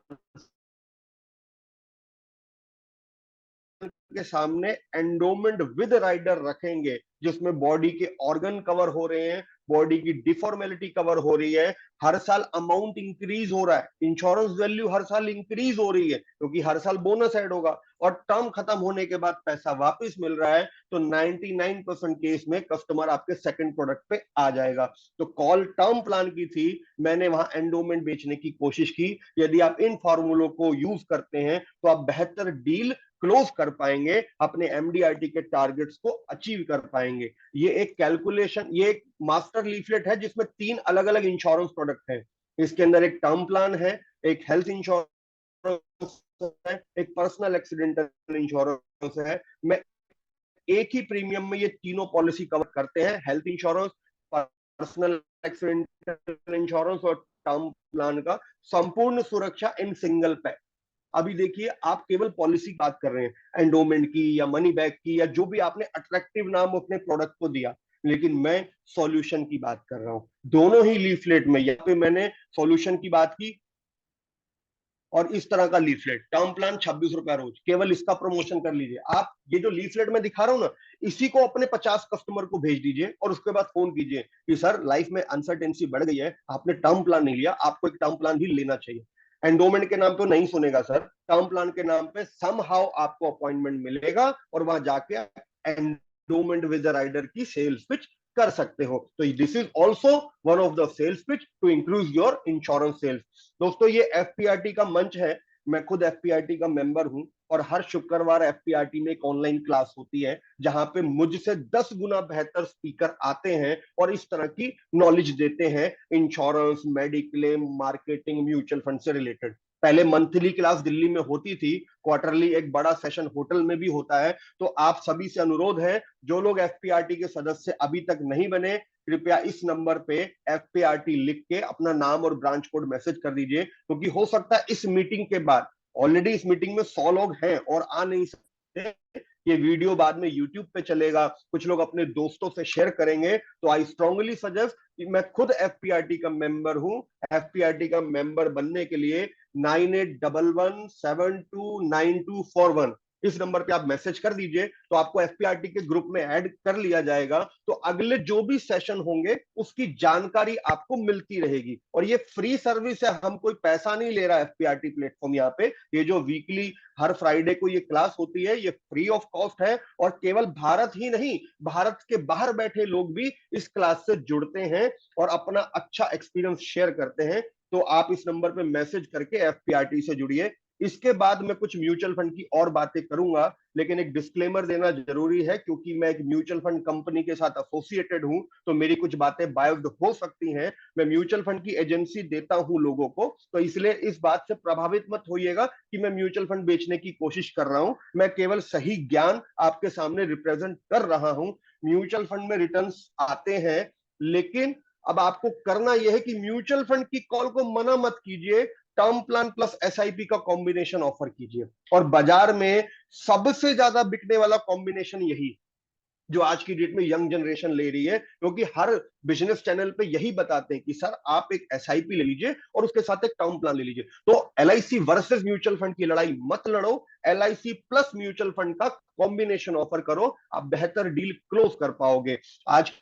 के सामने एंडोमेंट विद राइडर रखेंगे, जिसमें बॉडी के ऑर्गन कवर हो रहे हैं, बॉडी की डिफॉर्मेलिटी कवर हो रही है, हर साल अमाउंट इंक्रीज हो रहा है, इंश्योरेंस वैल्यू हर साल इंक्रीज हो रही है क्योंकि हर साल बोनस ऐड होगा, और टर्म खत्म होने के बाद पैसा वापस मिल रहा है, तो 99% केस में कस्टमर आपके सेकंड प्रोडक्ट पे आ जाएगा। तो कॉल टर्म प्लान की थी, मैंने वहां एंडोमेंट बेचने की कोशिश की। यदि आप इन फॉर्मूलों को यूज करते हैं तो आप बेहतर डील क्लोज कर पाएंगे, अपने एमडीआरटी के टारगेट्स को अचीव कर पाएंगे। ये एक कैलकुलेशन, ये एक मास्टर लीफलेट है जिसमें 3 अलग अलग इंश्योरेंस प्रोडक्ट हैं। इसके अंदर एक टर्म प्लान है, एक हेल्थ इंश्योरेंस है, एक पर्सनल एक्सीडेंटल इंश्योरेंस है। मैं एक ही प्रीमियम में ये तीनों पॉलिसी कवर करते हैं, health insurance, personal accidental insurance और टर्म प्लान का संपूर्ण सुरक्षा इन सिंगल पैक। अभी देखिए, आप केवल पॉलिसी की बात कर रहे हैं, एंडोमेंट की या मनी बैक की या जो भी आपने अट्रैक्टिव नाम अपने प्रोडक्ट को दिया, लेकिन मैं सॉल्यूशन की बात कर रहा हूं। दोनों ही लीफलेट में यहाँ पे मैंने सॉल्यूशन की बात की और इस तरह का लीफलेट, टर्म प्लान 26 रुपया रोज, केवल इसका प्रमोशन कर लीजिए आप। ये जो लीफलेट में दिखा रहा हूं ना, इसी को अपने 50 कस्टमर को भेज दीजिए और उसके बाद फोन कीजिए कि सर लाइफ में अनसर्टेनिटी बढ़ गई है, आपने टर्म प्लान नहीं लिया, आपको एक टर्म प्लान भी लेना चाहिए। एंडोमेंट के नाम पे नहीं सुनेगा सर, टर्म प्लान के नाम पे समहाउ आपको अपॉइंटमेंट मिलेगा और वहां जाके एंडोमेंट विद द राइडर की सेल्स पिच कर सकते हो। तो this is also one of the sales pitch to increase your insurance sales. दोस्तों, ये एफपीआरटी का मंच है, मैं खुद एफपीआरटी का मेंबर हूं और हर शुक्रवार एफपीआरटी में एक ऑनलाइन क्लास होती है जहां पे मुझसे 10 गुना बेहतर स्पीकर आते हैं और इस तरह की नॉलेज देते हैं insurance, mediclaim, marketing, mutual fund से रिलेटेड। पहले मंथली क्लास दिल्ली में होती थी, क्वार्टरली एक बड़ा सेशन होटल में भी होता है। तो आप सभी से अनुरोध है, जो लोग एफपीआरटी के सदस्य अभी तक नहीं बने, कृपया इस नंबर पे एफपीआरटी लिख के अपना नाम और ब्रांच कोड मैसेज कर दीजिए, क्योंकि हो सकता है इस मीटिंग के बाद, ऑलरेडी इस मीटिंग में 100 लोग हैं और आ नहीं सकते, ये वीडियो बाद में यूट्यूब पे चलेगा, कुछ लोग अपने दोस्तों से शेयर करेंगे। तो आई स्ट्रांगली सजेस्ट कि मैं खुद एफपीआरटी का मेंबर हूं, एफपीआरटी का मेंबर बनने के लिए 9811729241 इस नंबर पे आप मैसेज कर दीजिए, तो आपको एफपीआरटी के ग्रुप में ऐड कर लिया जाएगा। तो अगले जो भी सेशन होंगे उसकी जानकारी आपको मिलती रहेगी और ये फ्री सर्विस है, हम कोई पैसा नहीं ले रहा एफपीआरटी प्लेटफॉर्म। यहाँ पे ये जो वीकली हर फ्राइडे को ये क्लास होती है, ये फ्री ऑफ कॉस्ट है और केवल भारत ही नहीं, भारत के बाहर बैठे लोग भी इस क्लास से जुड़ते हैं और अपना अच्छा एक्सपीरियंस शेयर करते हैं। तो आप इस नंबर पे मैसेज करके एफपीआरटी से जुड़िए। इसके बाद मैं कुछ म्यूचुअल फंड की और बातें करूंगा, लेकिन एक डिस्क्लेमर देना जरूरी है, क्योंकि मैं एक म्यूचुअल फंड कंपनी के साथ एसोसिएटेड हूं, तो मेरी कुछ बातें बायोस्ड हो सकती हैं। मैं म्यूचुअल फंड की एजेंसी देता हूं लोगों को, तो इसलिए इस बात से प्रभावित मत होइएगा कि मैं म्यूचुअल फंड बेचने की कोशिश कर रहा हूं। मैं केवल सही ज्ञान आपके सामने रिप्रेजेंट कर रहा हूं। म्यूचुअल फंड में रिटर्न्स आते हैं, लेकिन अब आपको करना यह है कि म्यूचुअल फंड की कॉल को मना मत कीजिए, टर्म प्लान प्लस एसआईपी का कॉम्बिनेशन ऑफर कीजिए। और बाजार में सबसे ज्यादा बिकने वाला कॉम्बिनेशन यही, जो आज की डेट में यंग जनरेशन ले रही है, क्योंकि हर बिजनेस चैनल पे यही बताते हैं कि सर आप एक एसआईपी ले लीजिए और उसके साथ एक टर्म प्लान ले लीजिए। तो एलआईसी वर्सेस म्यूचुअल फंड की लड़ाई मत लड़ो, एलआईसी प्लस म्यूचुअल फंड का कॉम्बिनेशन ऑफर करो, आप बेहतर डील क्लोज कर पाओगे। आज की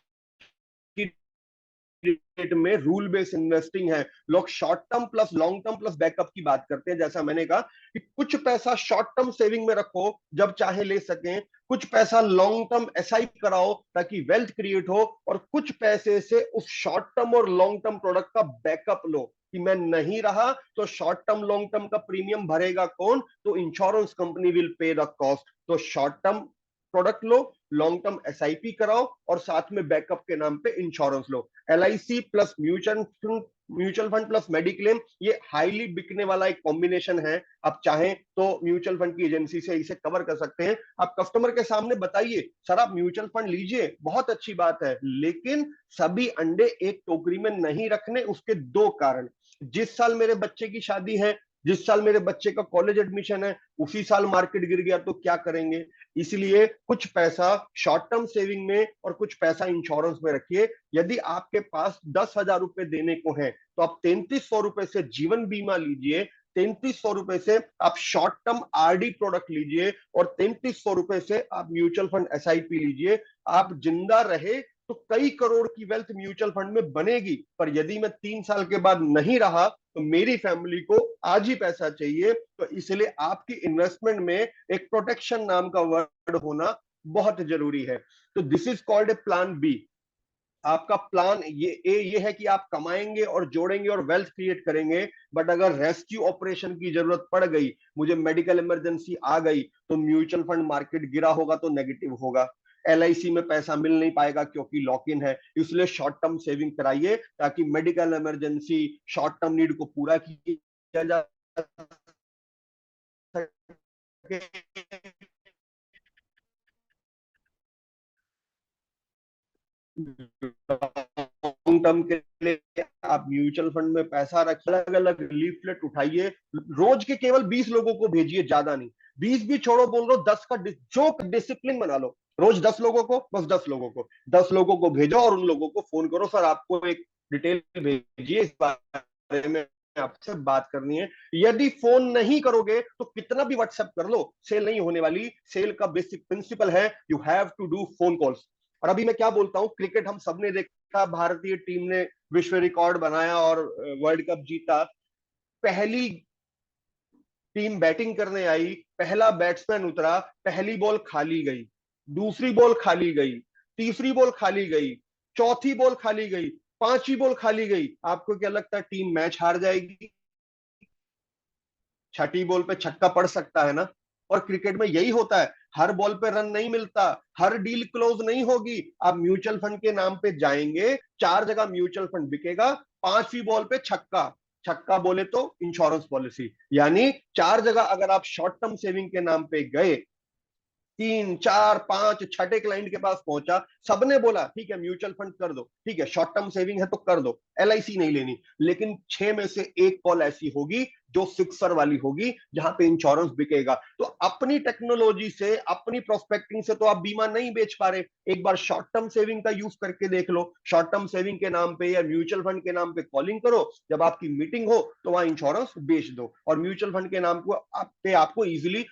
डेट में रूल बेस्ड इन्वेस्टिंग है, लोग short term plus long term plus backup की बात करते हैं। जैसा मैंने कहा कि कुछ पैसा शॉर्ट टर्म सेविंग में रखो, जब चाहे ले सकें, कुछ पैसा लॉन्ग टर्म एसआईपी कराओ ताकि वेल्थ क्रिएट हो, और कुछ पैसे से उस शॉर्ट टर्म और लॉन्ग टर्म प्रोडक्ट का बैकअप लो कि मैं नहीं रहा तो शॉर्ट टर्म लॉन्ग टर्म का प्रीमियम भरेगा कौन, तो insurance company will pay the cost. तो शॉर्ट टर्म प्रोडक्ट लो, लॉन्ग टर्म एसआईपी कराओ और साथ में बैकअप के नाम पे इंश्योरेंस लो। LIC plus mutual fund plus mediclaim, ये हाईली बिकने वाला एक कॉम्बिनेशन है। आप चाहें तो म्यूचुअल फंड की एजेंसी से इसे कवर कर सकते हैं। आप कस्टमर के सामने बताइए, सर आप म्यूचुअल फंड लीजिए, बहुत अच्छी बात है, लेकिन सभी अंडे एक टोकरी में नहीं रखने। उसके 2 कारण, जिस साल मेरे बच्चे की शादी है, जिस साल मेरे बच्चे का कॉलेज एडमिशन है, उसी साल मार्केट गिर गया तो क्या करेंगे। इसलिए कुछ पैसा शॉर्ट टर्म सेविंग में और कुछ पैसा इंश्योरेंस में रखिए। यदि आपके पास 10,000 रुपए देने को है तो आप 3300 रुपए से जीवन बीमा लीजिए, 3300 रुपए से आप शॉर्ट टर्म आरडी प्रोडक्ट लीजिए और 3300 रुपए से आप म्यूचुअल फंड एसआईपी लीजिए। आप जिंदा रहे तो कई करोड़ की वेल्थ म्यूचुअल फंड में बनेगी, पर यदि मैं 3 साल के बाद नहीं रहा तो मेरी फैमिली को आज ही पैसा चाहिए। तो इसलिए आपकी इन्वेस्टमेंट में एक प्रोटेक्शन नाम का वर्ड होना बहुत जरूरी है। तो this is called a plan B. आपका प्लान ये है कि आप कमाएंगे और जोड़ेंगे और वेल्थ क्रिएट करेंगे, बट अगर रेस्क्यू ऑपरेशन की जरूरत पड़ गई, मुझे मेडिकल इमरजेंसी आ गई, तो म्यूचुअल फंड मार्केट गिरा होगा तो नेगेटिव होगा, LIC में पैसा मिल नहीं पाएगा क्योंकि लॉक इन है। इसलिए शॉर्ट टर्म सेविंग कराइए ताकि medical emergency, short term need को पूरा किया जा सके। लॉन्ग टर्म के लिए आप म्यूचुअल फंड में पैसा रखिए, अलग अलग लीफलेट उठाइए, रोज के केवल 20 लोगों को भेजिए, ज्यादा नहीं, 20 भी छोड़ो, बोल रहा हूं 10 का जो डिसिप्लिन बना लो, रोज 10 लोगों को, बस 10 लोगों को भेजो और उन लोगों को फोन करो, सर आपको एक डिटेल भेजिए, इस बारे में आपसे बात करनी है। यदि फोन नहीं करोगे तो कितना भी व्हाट्सएप कर लो, सेल नहीं होने वाली। सेल का बेसिक प्रिंसिपल है you have to do phone calls. और अभी मैं क्या बोलता हूं, क्रिकेट हम सबने देखा, भारतीय टीम ने विश्व रिकॉर्ड बनाया और वर्ल्ड कप जीता। पहली टीम बैटिंग करने आई, पहला बैट्समैन उतरा, पहली बॉल खाली गई, दूसरी बॉल खाली गई, तीसरी बॉल खाली गई, चौथी बॉल खाली गई, पांचवी बॉल खाली गई। आपको क्या लगता है टीम मैच हार जाएगी? छठी बॉल पे छक्का पड़ सकता है ना। और क्रिकेट में यही होता है, हर बॉल पे रन नहीं मिलता, हर डील क्लोज नहीं होगी। आप म्यूचुअल फंड के नाम पे जाएंगे, 4 जगह म्यूचुअल फंड बिकेगा, 5वीं बॉल पे छक्का, छक्का बोले तो इंश्योरेंस पॉलिसी, यानी 4 जगह अगर आप शॉर्ट टर्म सेविंग के नाम पे गए, 3, 4, 5 छठे क्लाइंट के पास पहुंचा, सबने बोला ठीक है म्यूचुअल फंड कर दो, ठीक है शॉर्ट टर्म सेविंग है तो कर दो, LIC नहीं लेनी, लेकिन 6 में से एक कॉल ऐसी होगी जो सिक्सर वाली होगी, जहां पे इंश्योरेंस बिकेगा। तो अपनी टेक्नोलॉजी से, अपनी प्रोस्पेक्टिंग से तो आप बीमा नहीं बेच पा रहे, एक बार शॉर्ट टर्म सेविंग का यूज करके देख लो। शॉर्ट टर्म सेविंग के नाम पे या म्यूचुअल फंड के नाम पे कॉलिंग करो, जब आपकी मीटिंग हो तो वहां इंश्योरेंस बेच दो, और म्यूचुअल फंड के नाम को आपको इजिली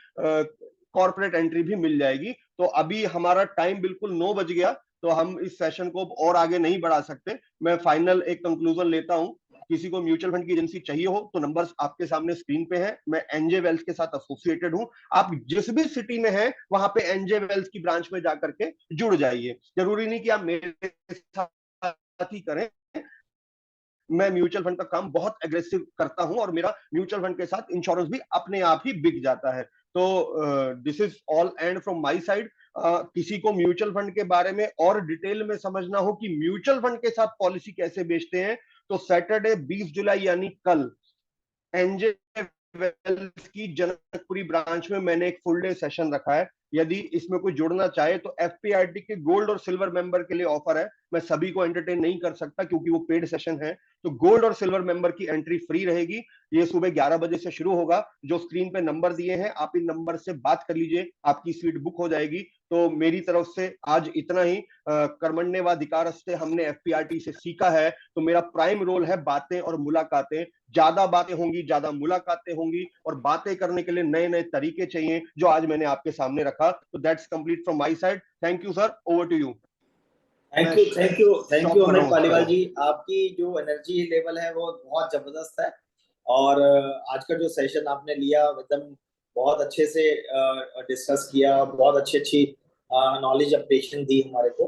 कॉर्पोरेट एंट्री भी मिल जाएगी। तो अभी हमारा टाइम बिल्कुल 9 बज गया, तो हम इस सेशन को और आगे नहीं बढ़ा सकते। मैं फाइनल एक कंक्लूजन लेता हूं, किसी को म्यूचुअल फंड की एजेंसी चाहिए हो तो नंबर्स आपके सामने स्क्रीन पे है। मैं एनजे वेल्थ के साथ एसोसिएटेड हूं, आप जिस भी सिटी में हैं वहां पे एनजे वेल्थ की ब्रांच में जाकर के जुड़ जाइए। जरूरी नहीं कि आप मेरे साथ ही करें, मैं म्यूचुअल फंड का काम बहुत एग्रेसिव करता हूं और मेरा म्यूचुअल फंड के साथ इंश्योरेंस भी अपने आप ही बिक जाता है। तो this is all and from my side. किसी को म्यूचुअल फंड के बारे में और डिटेल में समझना हो कि म्यूचुअल फंड के साथ पॉलिसी कैसे बेचते हैं, तो सैटरडे 20 जुलाई यानी कल एनजे वेल्थ की जनकपुरी ब्रांच में मैंने एक फुल डे सेशन रखा है। यदि इसमें कोई जुड़ना चाहे तो FPRT के गोल्ड और सिल्वर मेंबर के लिए ऑफर है। मैं सभी को एंटरटेन नहीं कर सकता क्योंकि वो पेड सेशन है, तो गोल्ड और सिल्वर मेंबर की एंट्री फ्री रहेगी। ये सुबह 11 बजे से शुरू होगा। जो स्क्रीन पे नंबर दिए हैं, आप इन नंबर से बात कर लीजिए, आपकी सीट बुक हो जाएगी। तो मेरी तरफ से आज इतना ही। कर्मण्येवाधिकारस्ते हमने FPRT से सीखा है, तो मेरा प्राइम रोल है बातें और मुलाकातें। ज्यादा बातें होंगी, ज्यादा मुलाकातें होंगी, और बातें करने के लिए नए नए तरीके चाहिए, जो आज मैंने आपके सामने रखा। तो that's complete from my side. Thank you sir, over to you. Thank you Amit Paliwal ji. आपकी जो एनर्जी लेवल है वो बहुत जबरदस्त है, और आज का जो सेशन आपने लिया एकदम बहुत अच्छे से डिस्कस किया, बहुत अच्छी नॉलेज अपडेशन दी हमारे को।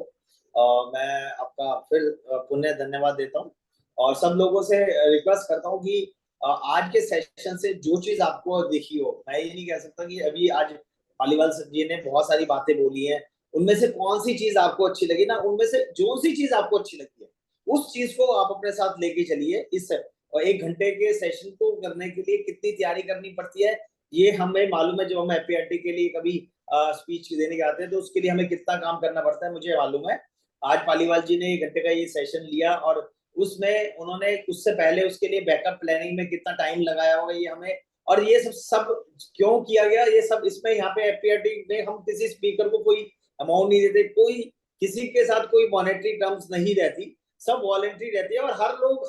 मैं आपका फिर पुनः धन्यवाद देता हूँ, और सब लोगों से रिक्वेस्ट करता हूँ कि आज के सेशन से जो चीज आपको दिखी हो, मैं ये नहीं कह सकता कि अभी आज पालीवाल सर जी ने बहुत सारी बातें बोली हैं, उनमें से कौन सी चीज आपको अच्छी लगी ना, उनमें से जो सी चीज आपको अच्छी लगती है उस चीज को आप अपने साथ लेके चलिए। इस 1 घंटे के सेशन को करने के लिए कितनी तैयारी करनी पड़ती है ये हमें मालूम है। जब हम FPRT के लिए कभी स्पीच देने के आते हैं तो उसके लिए हमें कितना काम करना पड़ता है मुझे मालूम है। आज पालीवाल जी ने 1 घंटे का ये सेशन लिया, और उसमें उन्होंने उससे पहले उसके लिए बैकअप प्लानिंग में कितना टाइम लगाया होगा ये हमें, और ये सब क्यों किया गया ये सब, इसमें यहाँ पे FPRT में हम किसी स्पीकर को कोई अमाउंट नहीं देते, कोई किसी के साथ कोई मॉनेटरी टर्म्स नहीं रहती, सब वॉलेंट्री रहती है। और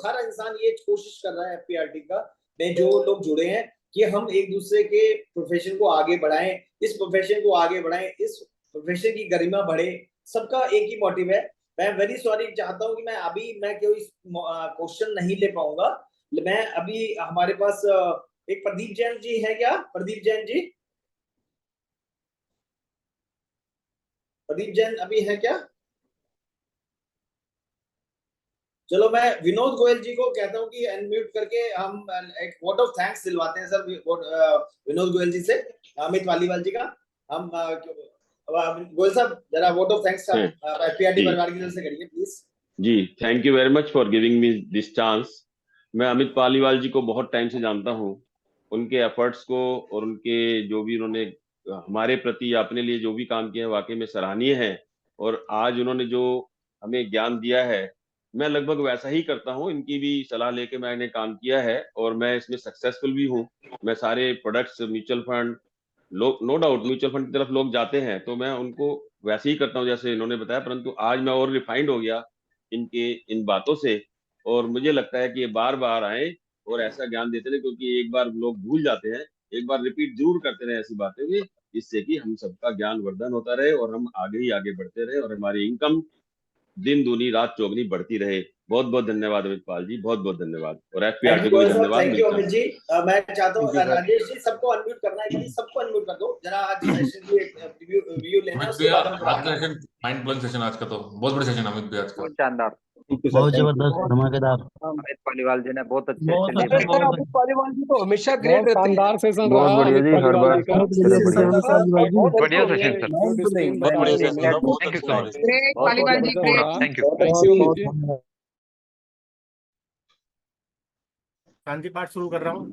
हर इंसान ये कोशिश कर रहा है FPRT का में जो लोग जुड़े हैं कि हम एक दूसरे के प्रोफेशन को आगे बढ़ाएं, इस प्रोफेशन को आगे बढ़ाएं, इस प्रोफेशन की गरिमा बढ़े, सबका एक ही मोटिव है। मैं वेरी सॉरी चाहता हूं कि मैं कोई क्वेश्चन नहीं ले पाऊंगा। मैं अभी हमारे पास एक प्रदीप जैन जी है क्या? प्रदीप जैन जी, प्रदीप जैन अभी है क्या? चलो मैं विनोद गोयल जी को कहता हूँ कि अनम्यूट करके हम एक वोट ऑफ थैंक्स दिलवाते हैं सर विनोद गोयल जी से, अमित पालीवाल जी का। हम गोयल साहब जरा वोट ऑफ थैंक्स एफपीआरडी परिवार की तरफ से करिए प्लीज। जी, thank you very much for giving me this chance. मैं अमित पालीवाल जी को बहुत टाइम से जानता हूँ, उनके एफर्ट्स को और उनके जो भी उन्होंने हमारे प्रति या अपने लिए जो भी काम किया है वाकई में सराहनीय है। और आज उन्होंने जो हमें ज्ञान दिया है मैं लगभग वैसा ही करता हूँ, इनकी भी सलाह लेके मैंने काम किया है और मैं इसमें सक्सेसफुल भी हूँ। मैं सारे प्रोडक्ट्स म्यूचुअल फंड लोग नो डाउट म्यूचुअल फंड की तरफ लोग जाते हैं तो मैं उनको वैसे ही करता हूँ जैसे इन्होंने बताया, परंतु आज मैं और रिफाइंड हो गया इनके इन बातों से। और मुझे लगता है कि ये बार बार आए और ऐसा ज्ञान देते रहे, क्योंकि एक बार लोग भूल जाते हैं, एक बार रिपीट जरूर करते रहे ऐसी बातें भी, जिससे कि हम सबका ज्ञान वर्धन होता रहे और हम आगे ही आगे बढ़ते रहे और हमारी इनकम दिन दूनी रात चौगनी बढ़ती रहे। बहुत बहुत धन्यवाद अमित पाल जी, बहुत बहुत धन्यवाद। और एफपीआरडी को भी धन्यवाद। Thank you Amit ji. मैं चाहता हूँ राजेश जी सबको अनम्यूट करना है, प्लीज सबको अनम्यूट कर दो जरा। आज सेशन की एक रिव्यू लेना है, उसके बाद हम आज का सेशन माइंड ब्लोइंग सेशन, आज का तो बहुत बड़ा सेशन अमित भाई आज का। शानदार, बहुत जबरदस्त, धमाकेदार। अमित पालीवाल जी ने बहुत अच्छे बहुत अच्छे अच्छा, लिए। बहुत पालीवाल जी तो हमेशा ग्रेट रहते हैं। शानदार सेशन बहुत रहा बढ़िया जी, हर बार बढ़िया सेशन सर, बहुत बढ़िया session, thank you so much. Great Paliwal ji, great, thank you. शांति पाठ शुरू कर रहा हूँ।